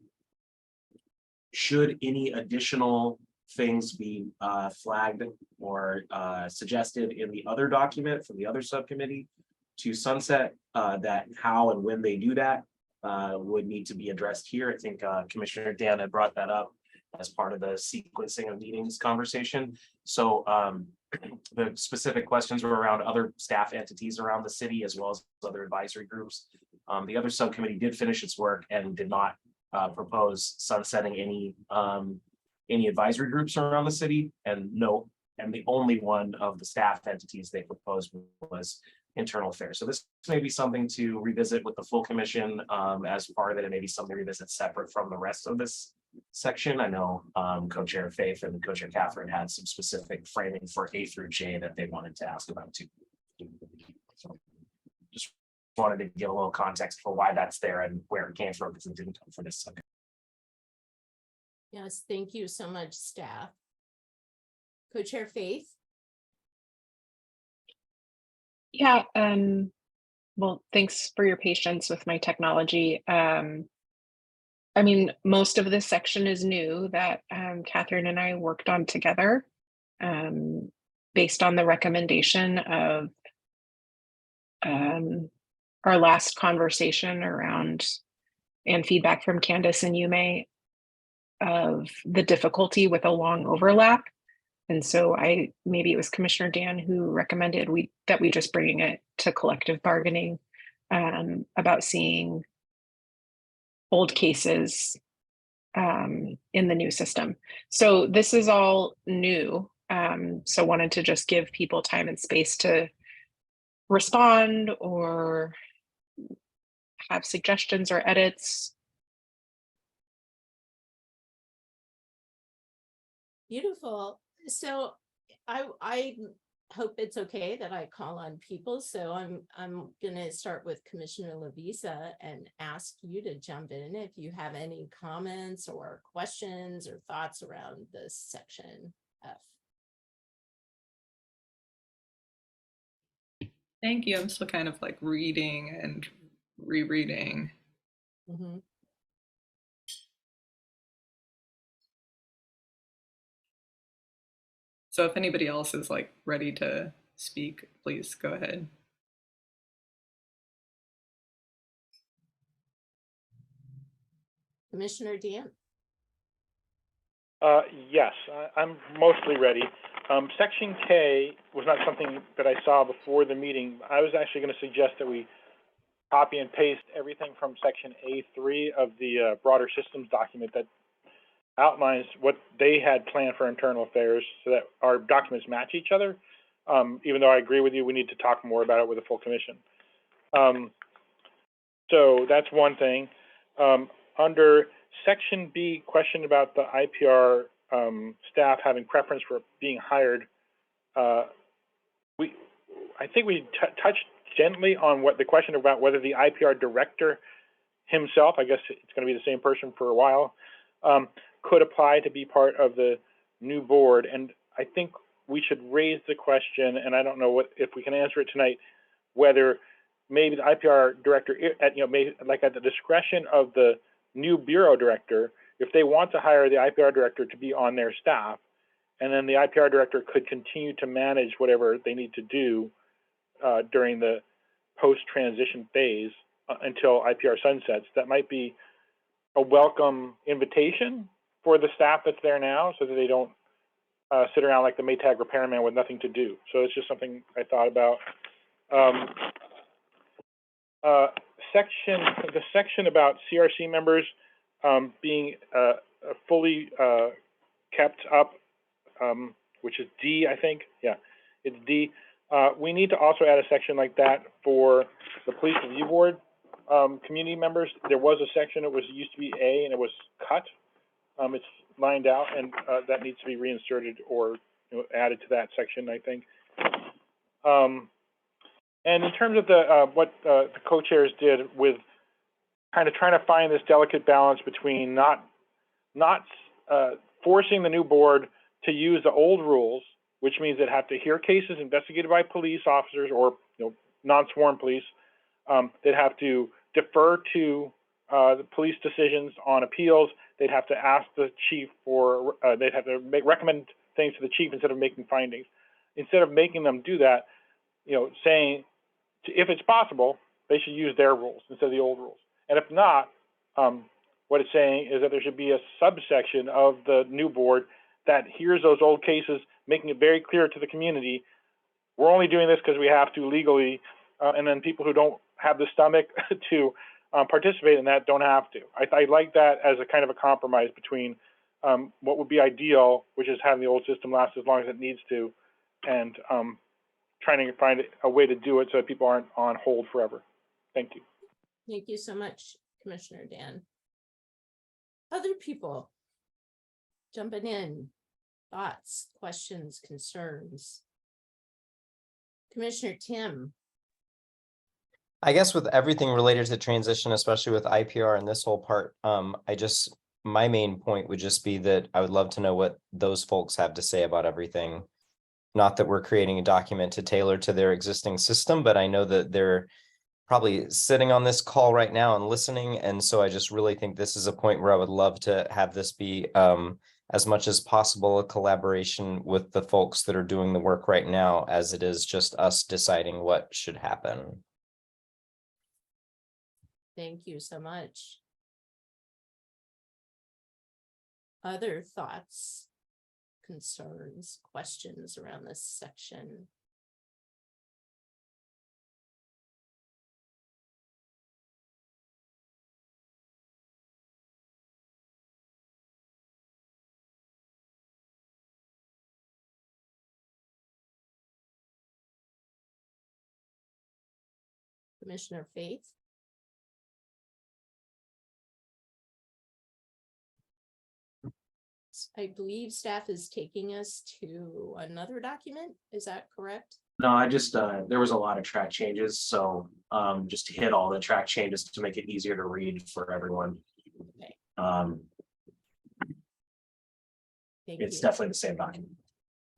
should any additional things be flagged or suggested in the other document from the other subcommittee to sunset, that how and when they do that would need to be addressed here. I think Commissioner Dan had brought that up as part of the sequencing of meetings conversation. So the specific questions were around other staff entities around the city as well as other advisory groups. The other subcommittee did finish its work and did not propose sunsetting any advisory groups around the city, and the only one of the staff entities they proposed was internal affairs. So this may be something to revisit with the full commission as part of it, and maybe something to revisit separate from the rest of this section. I know co-chair Faith and co-chair Catherine had some specific framing for A through J that they wanted to ask about too. So just wanted to give a little context for why that's there and where it came from, because it didn't come from this subject. Yes, thank you so much, staff. Co-chair Faith? Yeah, well, thanks for your patience with my technology. I mean, most of this section is new that Catherine and I worked on together based on the recommendation of our last conversation around and feedback from Candace and Yume of the difficulty with a long overlap. And so maybe it was Commissioner Dan who recommended that we just bring it to collective bargaining about seeing old cases in the new system. So this is all new. So wanted to just give people time and space to respond or have suggestions or edits. Beautiful. So I hope it's okay that I call on people. So I'm gonna start with Commissioner Lavisa and ask you to jump in if you have any comments or questions or thoughts around this section F. Thank you. I'm still kind of like reading and rereading. Mm-hmm. So if anybody else is like ready to speak, please go ahead. Commissioner Dan? Yes, I'm mostly ready. Section K was not something that I saw before the meeting. I was actually going to suggest that we copy and paste everything from section A3 of the broader systems document that outlines what they had planned for internal affairs so that our documents match each other. Even though I agree with you, we need to talk more about it with the full commission. So that's one thing. Under section B, question about the IPR staff having preference for being hired. I think we touched gently on what the question about whether the IPR director himself, I guess it's going to be the same person for a while, could apply to be part of the new board. And I think we should raise the question, and I don't know if we can answer it tonight, whether maybe the IPR director, maybe like at the discretion of the new bureau director, if they want to hire the IPR director to be on their staff, and then the IPR director could continue to manage whatever they need to do during the post-transition phase until IPR sunsets. That might be a welcome invitation for the staff that's there now, so that they don't sit around like the Maytag repairman with nothing to do. So it's just something I thought about. The section about CRC members being fully kept up, which is D, I think. Yeah, it's D. We need to also add a section like that for the police review board community members. There was a section, it used to be A, and it was cut. It's lined out, and that needs to be reinserted or added to that section, I think. And in terms of what the co-chairs did with kind of trying to find this delicate balance between not forcing the new board to use the old rules, which means they'd have to hear cases investigated by police officers or non-sworn police. They'd have to defer to the police decisions on appeals. They'd have to ask the chief for, they'd have to recommend things to the chief instead of making findings. Instead of making them do that, saying if it's possible, they should use their rules instead of the old rules. And if not, what it's saying is that there should be a subsection of the new board that hears those old cases, making it very clear to the community, we're only doing this because we have to legally, and then people who don't have the stomach to participate in that don't have to. I like that as a kind of a compromise between what would be ideal, which is having the old system last as long as it needs to, and trying to find a way to do it so that people aren't on hold forever. Thank you. Thank you so much, Commissioner Dan. Other people jumping in, thoughts, questions, concerns. Commissioner Tim. I guess with everything related to transition, especially with IPR and this whole part, my main point would just be that I would love to know what those folks have to say about everything. Not that we're creating a document to tailor to their existing system, but I know that they're probably sitting on this call right now and listening. And so I just really think this is a point where I would love to have this be as much as possible a collaboration with the folks that are doing the work right now, as it is just us deciding what should happen. Thank you so much. Other thoughts, concerns, questions around this section? Commissioner Faith? I believe staff is taking us to another document. Is that correct? No, I just, there was a lot of track changes, so just to hit all the track changes to make it easier to read for everyone. Okay. It's definitely the same document.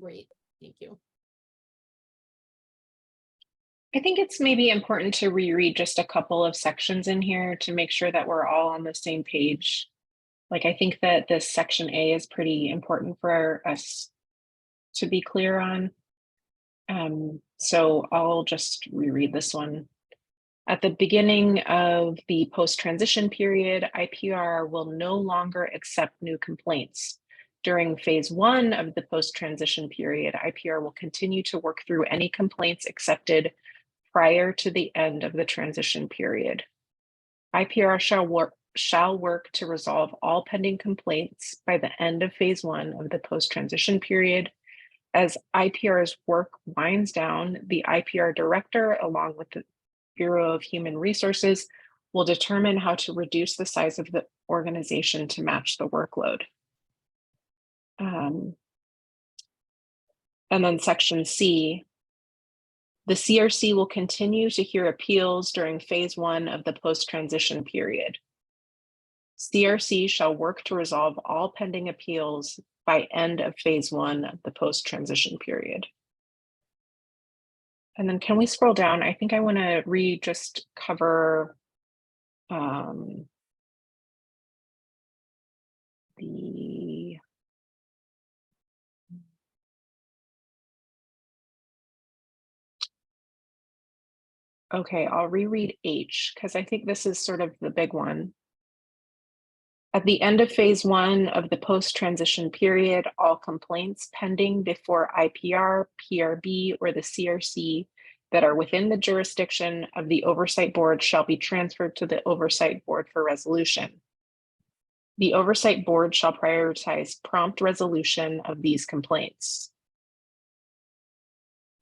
Great, thank you. I think it's maybe important to reread just a couple of sections in here to make sure that we're all on the same page. Like, I think that this section A is pretty important for us to be clear on. So I'll just reread this one. At the beginning of the post-transition period, IPR will no longer accept new complaints. During phase 1 of the post-transition period, IPR will continue to work through any complaints accepted prior to the end of the transition period. IPR shall work to resolve all pending complaints by the end of phase 1 of the post-transition period. As IPR's work winds down, the IPR director, along with the Bureau of Human Resources, will determine how to reduce the size of the organization to match the workload. And then section C, the CRC will continue to hear appeals during phase 1 of the post-transition period. CRC shall work to resolve all pending appeals by end of phase 1 of the post-transition period. And then can we scroll down? I think I want to just cover okay, I'll reread H because I think this is sort of the big one. At the end of phase 1 of the post-transition period, all complaints pending before IPR, PRB, or the CRC that are within the jurisdiction of the Oversight Board shall be transferred to the Oversight Board for resolution. The Oversight Board shall prioritize prompt resolution of these complaints.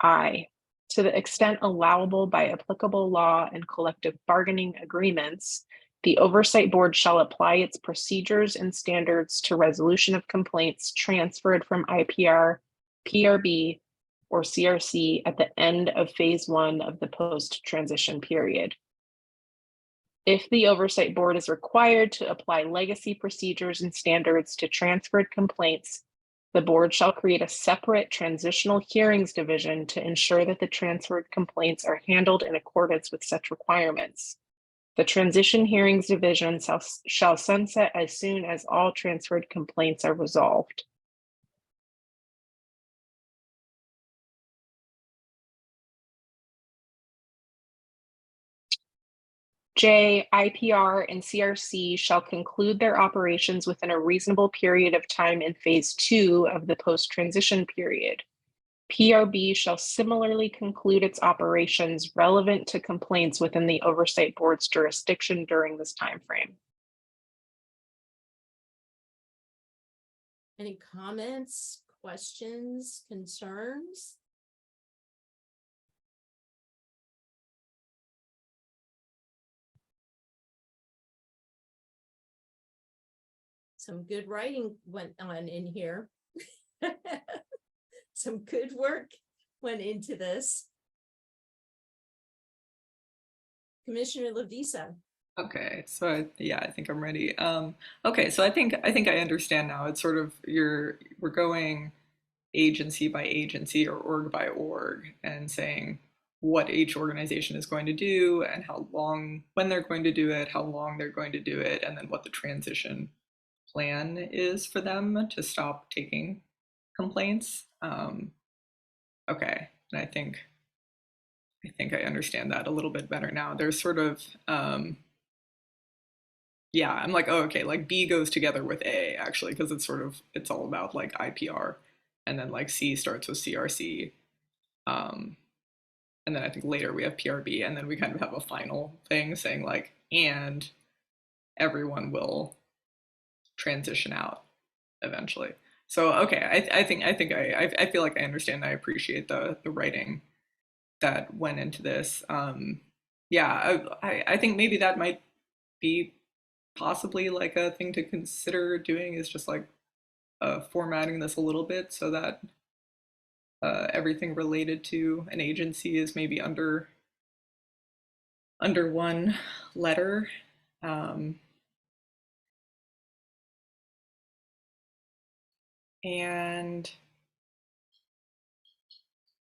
I, to the extent allowable by applicable law and collective bargaining agreements, the Oversight Board shall apply its procedures and standards to resolution of complaints transferred from IPR, PRB, or CRC at the end of phase 1 of the post-transition period. If the Oversight Board is required to apply legacy procedures and standards to transferred complaints, the board shall create a separate transitional hearings division to ensure that the transferred complaints are handled in accordance with such requirements. The Transition Hearings Division shall sunset as soon as all transferred complaints are resolved. J, IPR and CRC shall conclude their operations within a reasonable period of time in phase 2 of the post-transition period. PRB shall similarly conclude its operations relevant to complaints within the Oversight Board's jurisdiction during this timeframe. Any comments, questions, concerns? Some good writing went on in here. Some good work went into this. Commissioner Lavisa. Okay, so I think I'm ready. Okay, so I think I understand now. It's sort of we're going agency by agency or org by org and saying what each organization is going to do and how long, when they're going to do it, how long they're going to do it, and then what the transition plan is for them to stop taking complaints. Okay, and I think I understand that a little bit better now. There's sort of yeah, I'm like, oh, okay, like B goes together with A actually, because it's all about like IPR, and then like C starts with CRC, and then I think later we have PRB, and then we kind of have a final thing saying like, and everyone will transition out eventually. So okay, I think I feel like I understand. I appreciate the writing that went into this. Yeah, I think maybe that might be possibly like a thing to consider doing, is just like formatting this a little bit so that everything related to an agency is maybe under one letter. And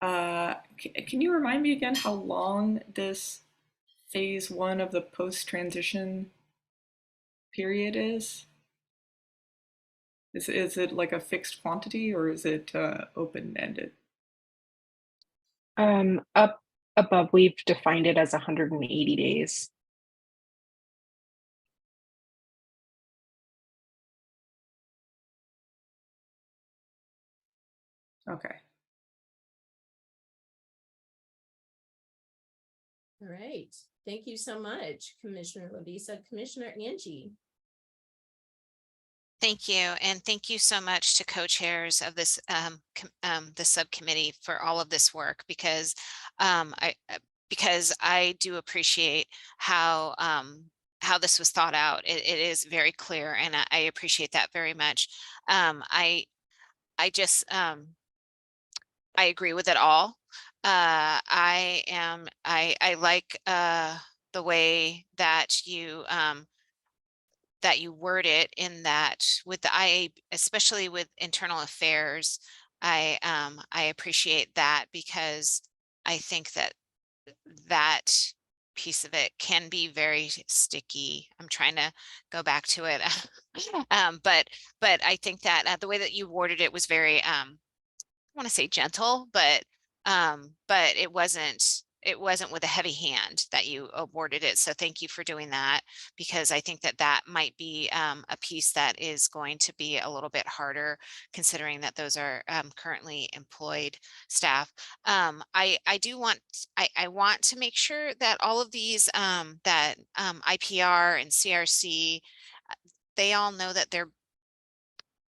can you remind me again how long this phase 1 of the post-transition period is? Is it like a fixed quantity, or is it open-ended? Up above, we've defined it as 180 days. Okay. All right. Thank you so much, Commissioner Lavisa. Commissioner Angie. Thank you, and thank you so much to co-chairs of this the subcommittee for all of this work, because I do appreciate how this was thought out. It is very clear, and I appreciate that very much. I just I agree with it all. I like the way that you word it, in that with the IA, especially with internal affairs, I appreciate that, because I think that piece of it can be very sticky. I'm trying to go back to it. But I think that the way that you worded it was very I want to say gentle, but it wasn't with a heavy hand that you awarded it. So thank you for doing that, because I think that might be a piece that is going to be a little bit harder, considering that those are currently employed staff. I want to make sure that all of these that IPR and CRC, they all know that they're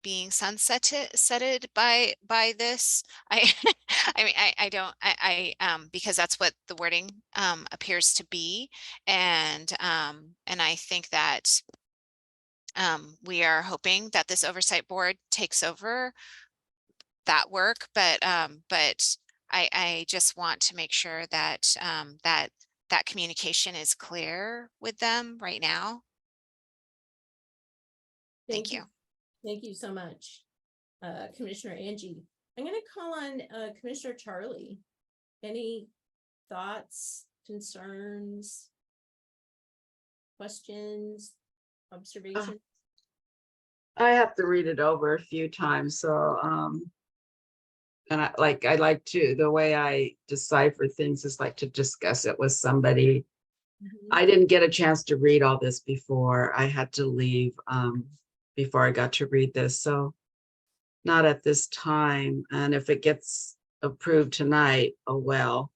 being sunsetted by this. I mean, I don't, because that's what the wording appears to be. And I think that we are hoping that this oversight board takes over that work, but I just want to make sure that that communication is clear with them right now. Thank you. Thank you so much, Commissioner Angie. I'm going to call on Commissioner Charlie. Any thoughts, concerns, questions, observations? I have to read it over a few times, so and I like to, the way I decipher things is like to discuss it with somebody I didn't get a chance to read all this before. I had to leave before I got to read this. So not at this time. And if it gets approved tonight, oh well.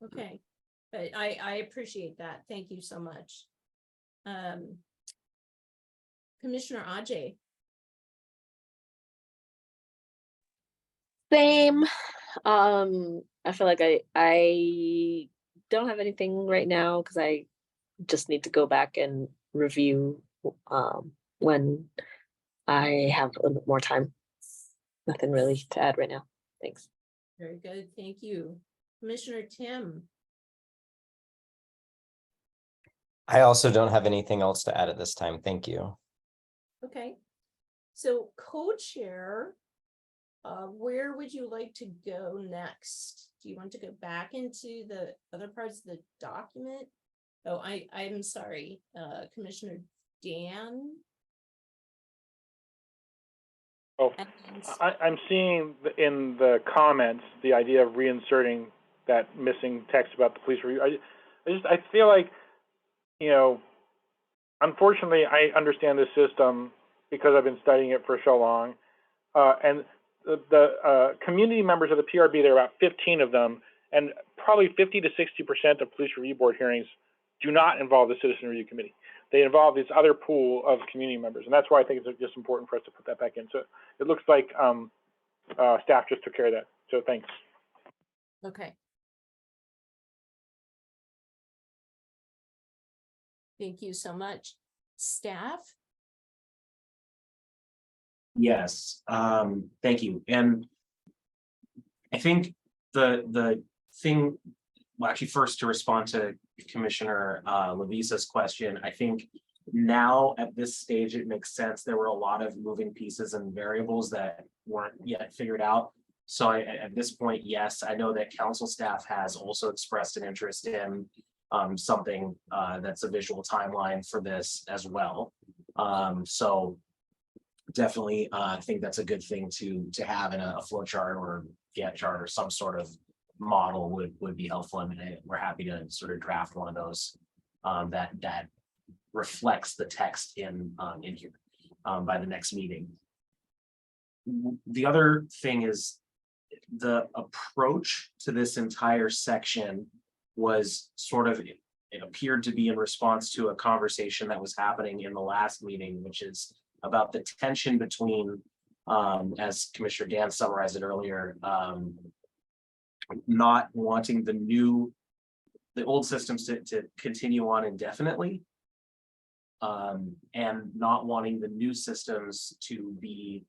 Okay, but I appreciate that. Thank you so much. Commissioner Ajay. Same. I feel like I don't have anything right now because I just need to go back and review when I have a little bit more time. Nothing really to add right now. Thanks. Very good, thank you. Commissioner Tim. I also don't have anything else to add at this time. Thank you. Okay, so co-chair, where would you like to go next? Do you want to go back into the other parts of the document? Oh, I'm sorry, Commissioner Dan. Oh, I'm seeing in the comments the idea of reinserting that missing text about the police review. I feel like, you know, unfortunately, I understand this system because I've been studying it for so long, and the community members of the PRB, there are about 15 of them, and probably 50 to 60% of police review board hearings do not involve the Citizen Review Committee. They involve this other pool of community members, and that's why I think it's just important for us to put that back in. So it looks like staff just took care of that. So thanks. Okay. Thank you so much. Staff? Yes, thank you. And I think the thing, well, actually first to respond to Commissioner Levisa's question, I think now at this stage, it makes sense. There were a lot of moving pieces and variables that weren't yet figured out. So at this point, yes, I know that council staff has also expressed an interest in something that's a visual timeline for this as well. So definitely I think that's a good thing to have in a flow chart or Gantt chart or some sort of model would be helpful. I mean, we're happy to sort of draft one of those that reflects the text in here by the next meeting. The other thing is the approach to this entire section was sort of, it appeared to be in response to a conversation that was happening in the last meeting, which is about the tension between, as Commissioner Dan summarized it earlier, not wanting the old systems to continue on indefinitely, and not wanting the new systems to be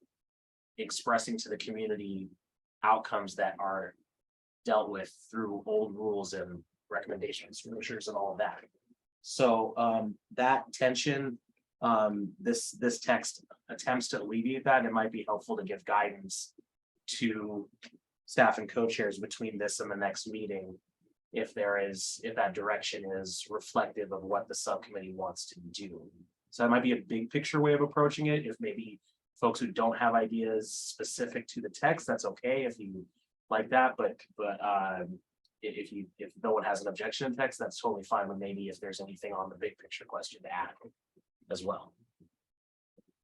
expressing to the community outcomes that are dealt with through old rules and recommendations, measures, and all of that. So that tension, this text attempts to alleviate that. And it might be helpful to give guidance to staff and co-chairs between this and the next meeting, if that direction is reflective of what the subcommittee wants to do. So that might be a big picture way of approaching it. If maybe folks who don't have ideas specific to the text, that's okay if you like that, but if no one has an objection to text, that's totally fine. But maybe if there's anything on the big picture question to add as well.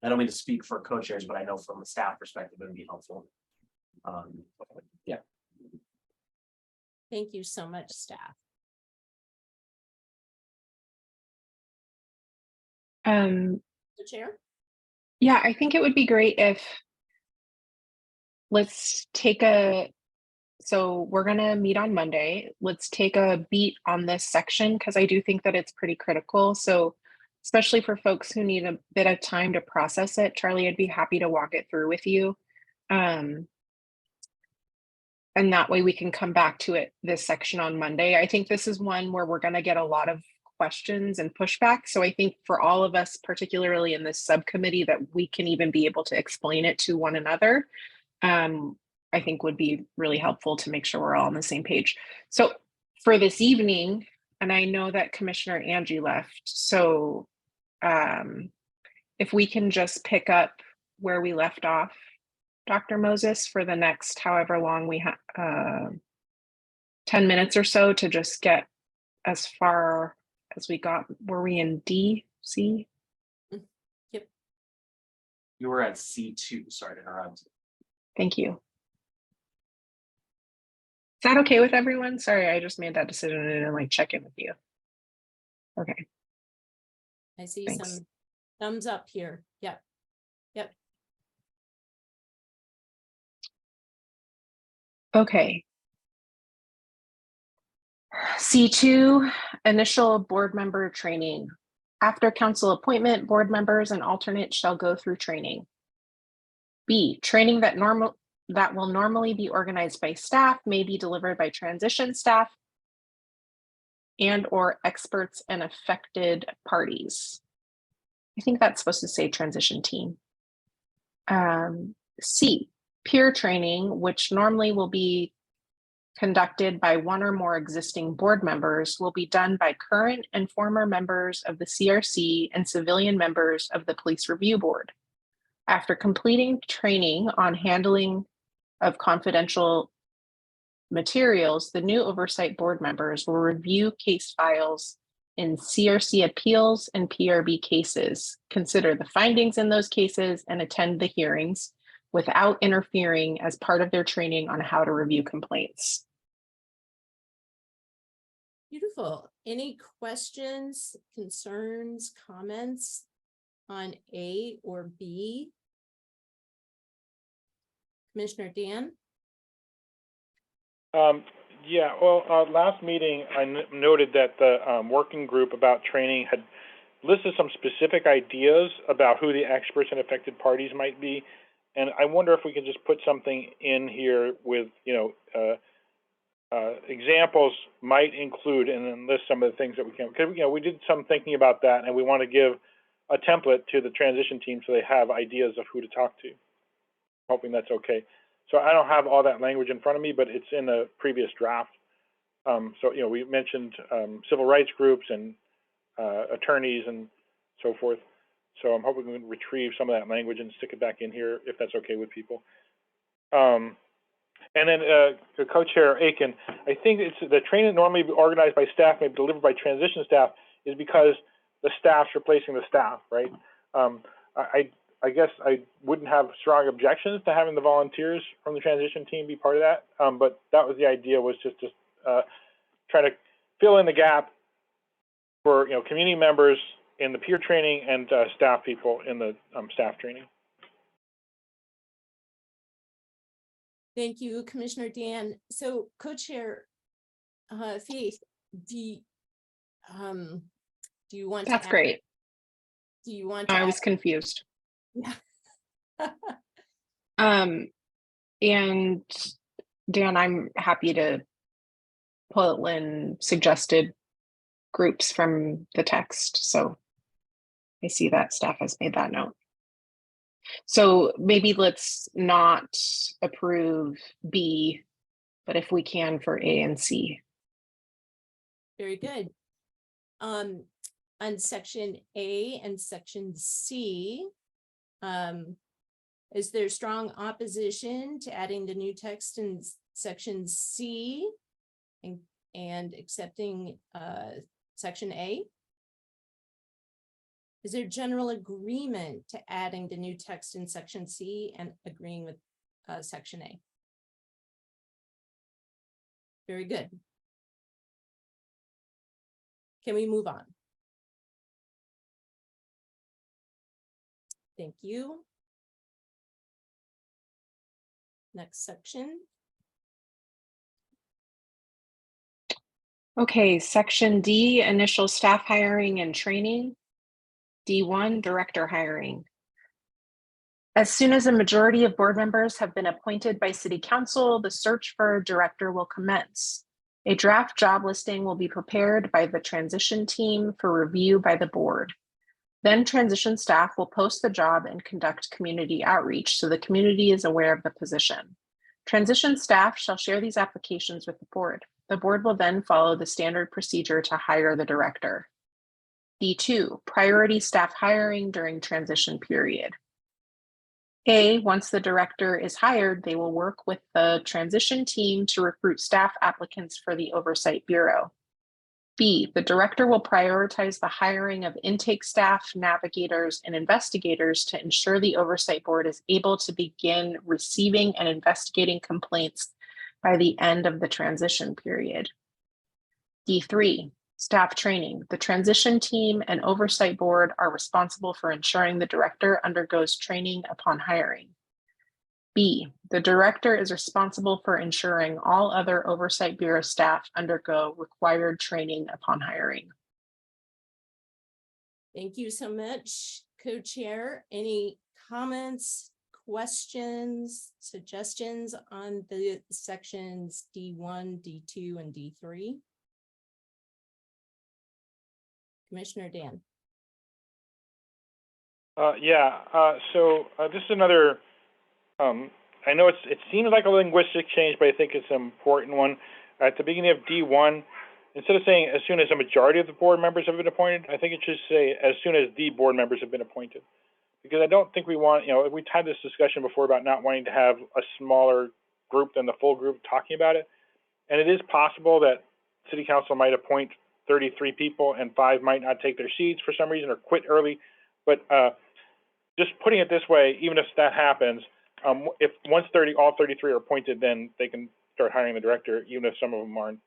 I don't mean to speak for co-chairs, but I know from a staff perspective, it would be helpful. Yeah. Thank you so much, staff. The chair? Yeah, I think it would be great if so we're gonna meet on Monday. Let's take a beat on this section because I do think that it's pretty critical. So especially for folks who need a bit of time to process it, Charlie, I'd be happy to walk it through with you. And that way we can come back to this section on Monday. I think this is one where we're gonna get a lot of questions and pushback. So I think for all of us, particularly in this subcommittee, that we can even be able to explain it to one another, I think would be really helpful to make sure we're all on the same page. So for this evening, and I know that Commissioner Angie left, so if we can just pick up where we left off, Dr. Moses, for the next however long we have, 10 minutes or so, to just get as far as we got. Were we in D, C? Yep. You were at C2, sorry to interrupt. Thank you. Is that okay with everyone? Sorry, I just made that decision and didn't like check in with you. Okay. I see Thanks. some thumbs up here. Yep. Yep. Okay. C2, initial board member training. After council appointment, board members and alternates shall go through training. B, training that will normally be organized by staff may be delivered by transition staff and or experts and affected parties. I think that's supposed to say transition team. C, peer training, which normally will be conducted by one or more existing board members, will be done by current and former members of the CRC and civilian members of the Police Review Board. After completing training on handling of confidential materials, the new oversight board members will review case files in CRC appeals and PRB cases, consider the findings in those cases, and attend the hearings without interfering as part of their training on how to review complaints. Beautiful. Any questions, concerns, comments on A or B? Commissioner Dan? Yeah, well, last meeting, I noted that the working group about training had listed some specific ideas about who the experts and affected parties might be. And I wonder if we could just put something in here with, examples might include, and then list some of the things that we can, because, we did some thinking about that, and we want to give a template to the transition team so they have ideas of who to talk to. Hoping that's okay. So I don't have all that language in front of me, but it's in the previous draft. So, we mentioned civil rights groups and attorneys and so forth. So I'm hoping we can retrieve some of that language and stick it back in here if that's okay with people. And then the co-chair Aiken, I think it's the training normally organized by staff, maybe delivered by transition staff, is because the staff's replacing the staff, right? I guess I wouldn't have strong objections to having the volunteers from the transition team be part of that, but that was the idea, was just to try to fill in the gap for community members in the peer training and staff people in the staff training. Thank you, Commissioner Dan. So, Co-Chair Faith, do you want That's to add, great. Do you want to I add? was confused. Yeah. And Dan, I'm happy to pull in suggested groups from the text. So I see that staff has made that note. So maybe let's not approve B, but if we can for A and C. Very good. On section A and section C, is there strong opposition to adding the new text in section C and accepting section A? Is there general agreement to adding the new text in section C and agreeing with section A? Very good. Can we move on? Thank you. Next section. Okay, section D, initial staff hiring and training. D1, director hiring. As soon as a majority of board members have been appointed by City Council, the search for a director will commence. A draft job listing will be prepared by the transition team for review by the board. Then transition staff will post the job and conduct community outreach so the community is aware of the position. Transition staff shall share these applications with the board. The board will then follow the standard procedure to hire the director. D2, priority staff hiring during transition period. A, once the director is hired, they will work with the transition team to recruit staff applicants for the Oversight Bureau. B, the director will prioritize the hiring of intake staff, navigators, and investigators to ensure the oversight board is able to begin receiving and investigating complaints by the end of the transition period. D3, staff training. The transition team and oversight board are responsible for ensuring the director undergoes training upon hiring. B, the director is responsible for ensuring all other oversight bureau staff undergo required training upon hiring. Thank you so much, co-chair. Any comments, questions, suggestions on the sections D1, D2, and D3? Commissioner Dan. So this is another, I know it seems like a linguistic change, but I think it's an important one. At the beginning of D1, instead of saying as soon as a majority of the board members have been appointed, I think it should say as soon as the board members have been appointed. Because I don't think we want, we've had this discussion before about not wanting to have a smaller group than the full group talking about it. And it is possible that city council might appoint 33 people and 5 might not take their seats for some reason or quit early. But just putting it this way, even if that happens, if once all 33 are appointed, then they can start hiring the director, even if some of them aren't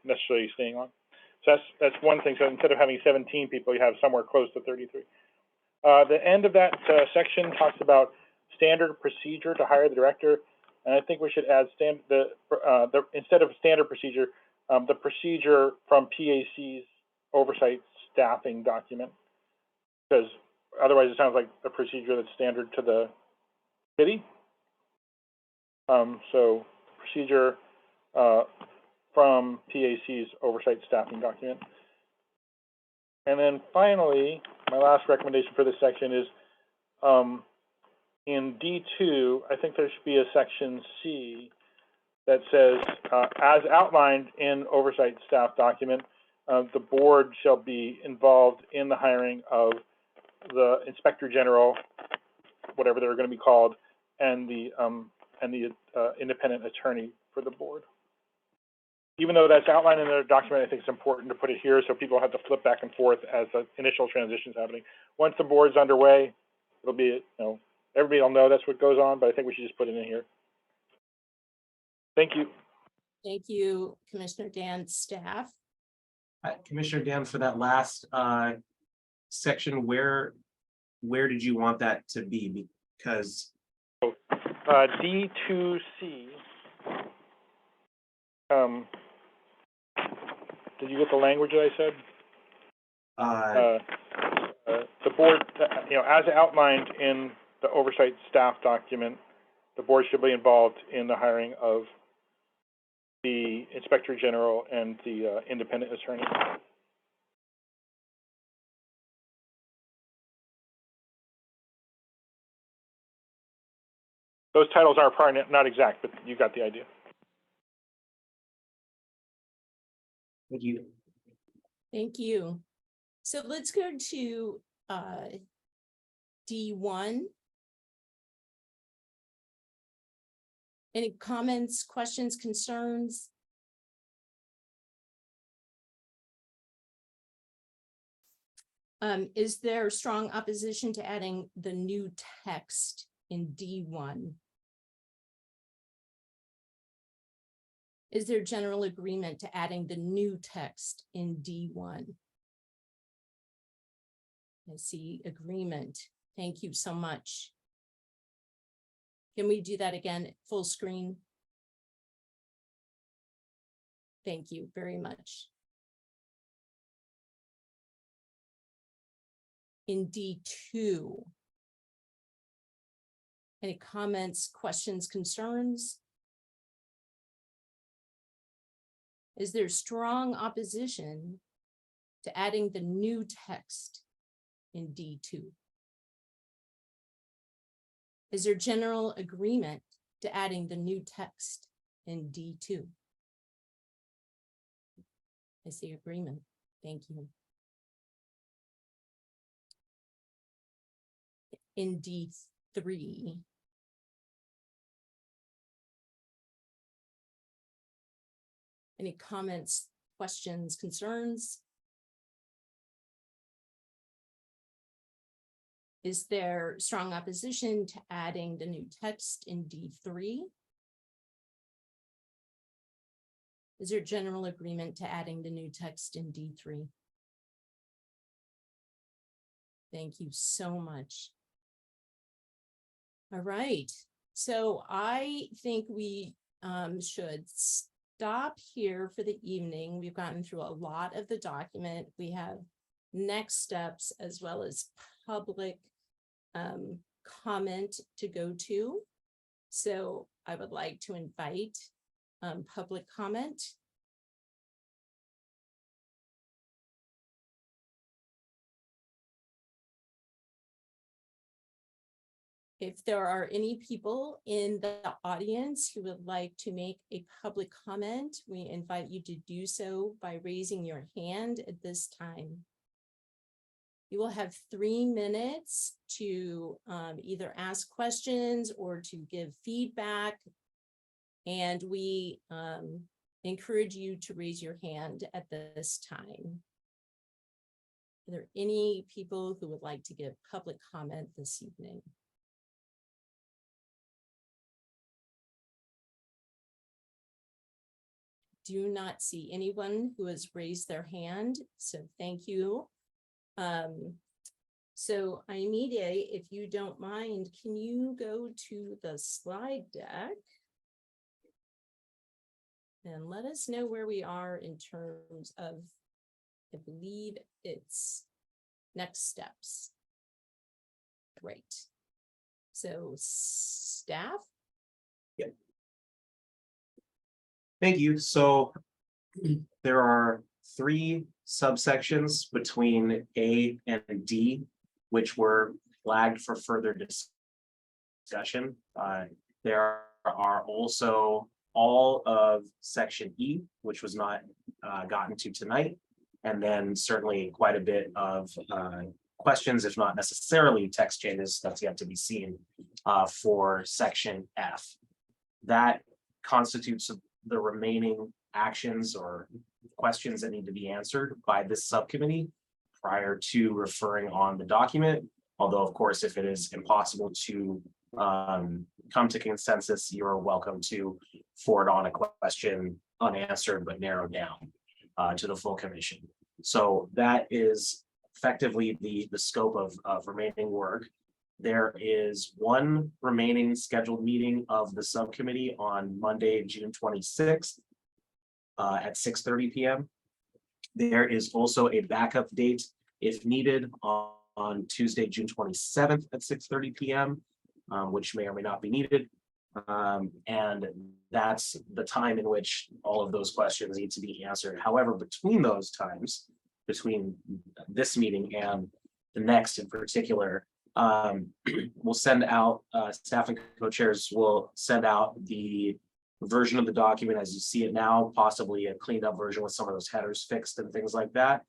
necessarily staying on. So that's one thing. So instead of having 17 people, you have somewhere close to 33. The end of that section talks about standard procedure to hire the director, and I think we should add instead of standard procedure, the procedure from PAC's oversight staffing document, because otherwise it sounds like a procedure that's standard to the city. So procedure from PAC's oversight staffing document. And then finally, my last recommendation for this section is in D2, I think there should be a section C that says, as outlined in oversight staff document, the board shall be involved in the hiring of the inspector general, whatever they're going to be called, and the independent attorney for the board. Even though that's outlined in the document, I think it's important to put it here so people have to flip back and forth as the initial transition is happening. Once the board's underway, it'll be, everybody will know that's what goes on, but I think we should just put it in here. Thank you. Thank you, Commissioner Dan. Staff. Commissioner Dan, for that last section, where did you want that to be? Because D2C. Did you get the language that I said? The board, as outlined in the oversight staff document, the board should be involved in the hiring of the inspector general and the independent attorney. Those titles are probably not exact, but you got the idea. Thank you. Thank you. So let's go to D1. Any comments, questions, concerns? Is there strong opposition to adding the new text in D1? Is there general agreement to adding the new text in D1? I see agreement. Thank you so much. Can we do that again, full screen? Thank you very much. In D2, any comments, questions, concerns? Is there strong opposition to adding the new text in D2? Is there general agreement to adding the new text in D2? I see agreement. Thank you. In D3, any comments, questions, concerns? Is there strong opposition to adding the new text in D3? Is there general agreement to adding the new text in D3? Thank you so much. All right, so I think we should stop here for the evening. We've gotten through a lot of the document. We have next steps as well as public comment to go to. So I would like to invite public comment. If there are any people in the audience who would like to make a public comment, we invite you to do so by raising your hand at this time. You will have 3 minutes to either ask questions or to give feedback. And we encourage you to raise your hand at this time. Are there any people who would like to give public comment this evening? Do not see anyone who has raised their hand, so thank you. So Aimide, if you don't mind, can you go to the slide deck and let us know where we are in terms of, I believe it's next steps. Great. So staff? Thank you. So there are 3 subsections between A and D, which were flagged for further discussion. There are also all of section E, which was not gotten to tonight, and then certainly quite a bit of questions, if not necessarily text changes, that's yet to be seen for section F. That constitutes the remaining actions or questions that need to be answered by this subcommittee prior to referring on the document. Although, of course, if it is impossible to come to consensus, you're welcome to forward on a question unanswered but narrowed down to the full commission. So that is effectively the scope of remaining work. There is 1 remaining scheduled meeting of the subcommittee on Monday, June 26th at 6:30 p.m. There is also a backup date if needed on Tuesday, June 27th at 6:30 p.m., which may or may not be needed. And that's the time in which all of those questions need to be answered. However, between those times, between this meeting and the next in particular, we'll send out, staff and co-chairs will send out the version of the document as you see it now, possibly a cleaned up version with some of those headers fixed and things like that,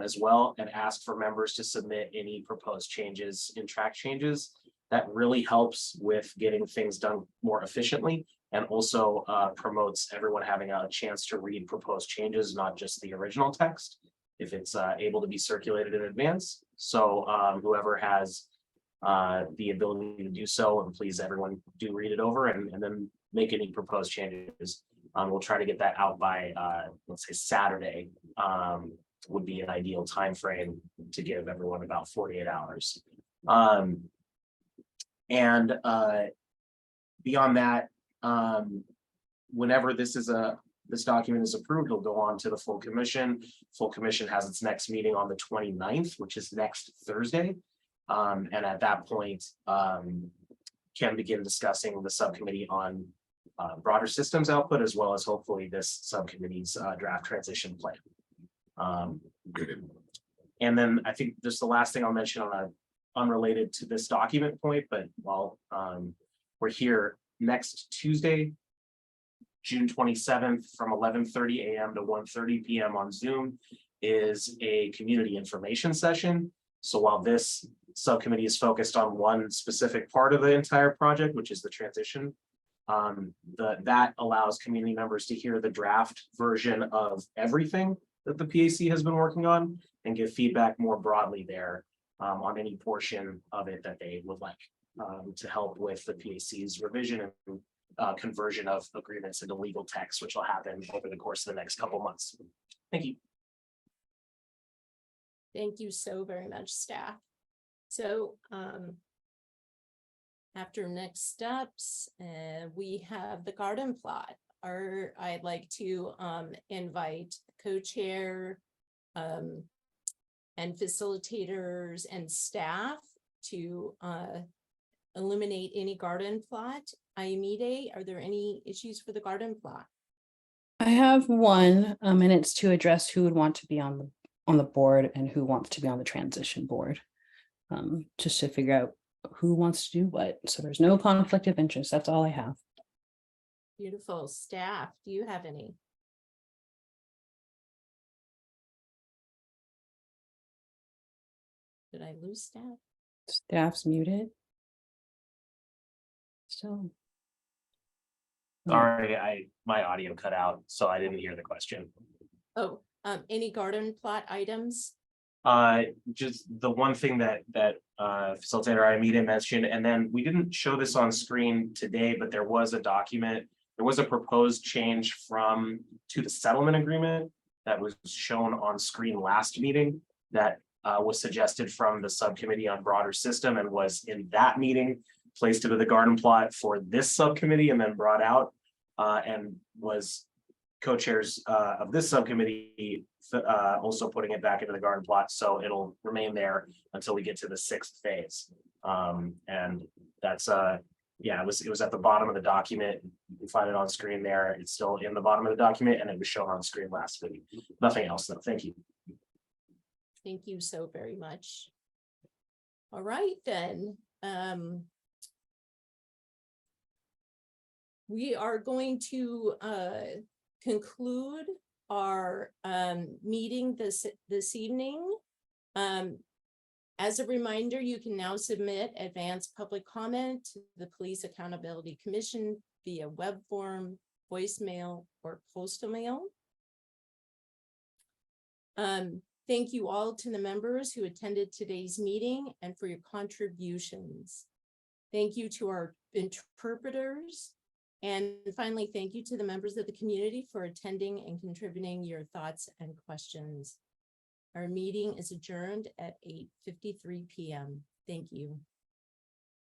as well, and ask for members to submit any proposed changes in track changes. That really helps with getting things done more efficiently and also promotes everyone having a chance to read proposed changes, not just the original text, if it's able to be circulated in advance. So whoever has the ability to do so, and please everyone do read it over and then make any proposed changes. We'll try to get that out by let's say Saturday would be an ideal time frame to give everyone about 48 hours. And beyond that, whenever this document is approved, it'll go on to the full commission. Full commission has its next meeting on the 29th, which is next Thursday. And at that point, can begin discussing the subcommittee on broader systems output, as well as hopefully this subcommittee's draft transition plan. And then I think just the last thing I'll mention on a unrelated to this document point, but while we're here, next Tuesday, June 27th from 11:30 a.m. to 1:30 p.m. on Zoom is a community information session. So while this subcommittee is focused on one specific part of the entire project, which is the transition That allows community members to hear the draft version of everything that the PAC has been working on and give feedback more broadly there on any portion of it that they would like to help with the PAC's revision and conversion of agreements into legal text, which will happen over the course of the next couple months. Thank you. Thank you so very much, staff. So after next steps, we have the garden plot. I'd like to invite co-chair and facilitators and staff to eliminate any garden plot. Ayamide, are there any issues for the garden plot? I have one, and it's to address who would want to be on the board and who wants to be on the transition board. Just to figure out who wants to do what. So there's no conflict of interest. That's all I have. Beautiful. Staff, do you have any? Did I lose staff? Staff's muted. So. Sorry, my audio cut out, so I didn't hear the question. Oh, any garden plot items? Just the one thing that facilitator Ayamide mentioned, and then we didn't show this on screen today, but there was a document, there was a proposed change to the settlement agreement that was shown on screen last meeting that was suggested from the subcommittee on broader system and was in that meeting placed into the garden plot for this subcommittee and then brought out and was co-chairs of this subcommittee also putting it back into the garden plot, so it'll remain there until we get to the 6th phase. And that's yeah, it was at the bottom of the document. You can find it on screen there. It's still in the bottom of the document and it was shown on screen last week. Nothing else though. Thank you. Thank you so very much. All right, then. We are going to conclude our meeting this evening. As a reminder, you can now submit advanced public comment to the Police Accountability Commission via web form, voicemail, or postal mail. Thank you all to the members who attended today's meeting and for your contributions. Thank you to our interpreters. And finally, thank you to the members of the community for attending and contributing your thoughts and questions. Our meeting is adjourned at 8:53 p.m. Thank you.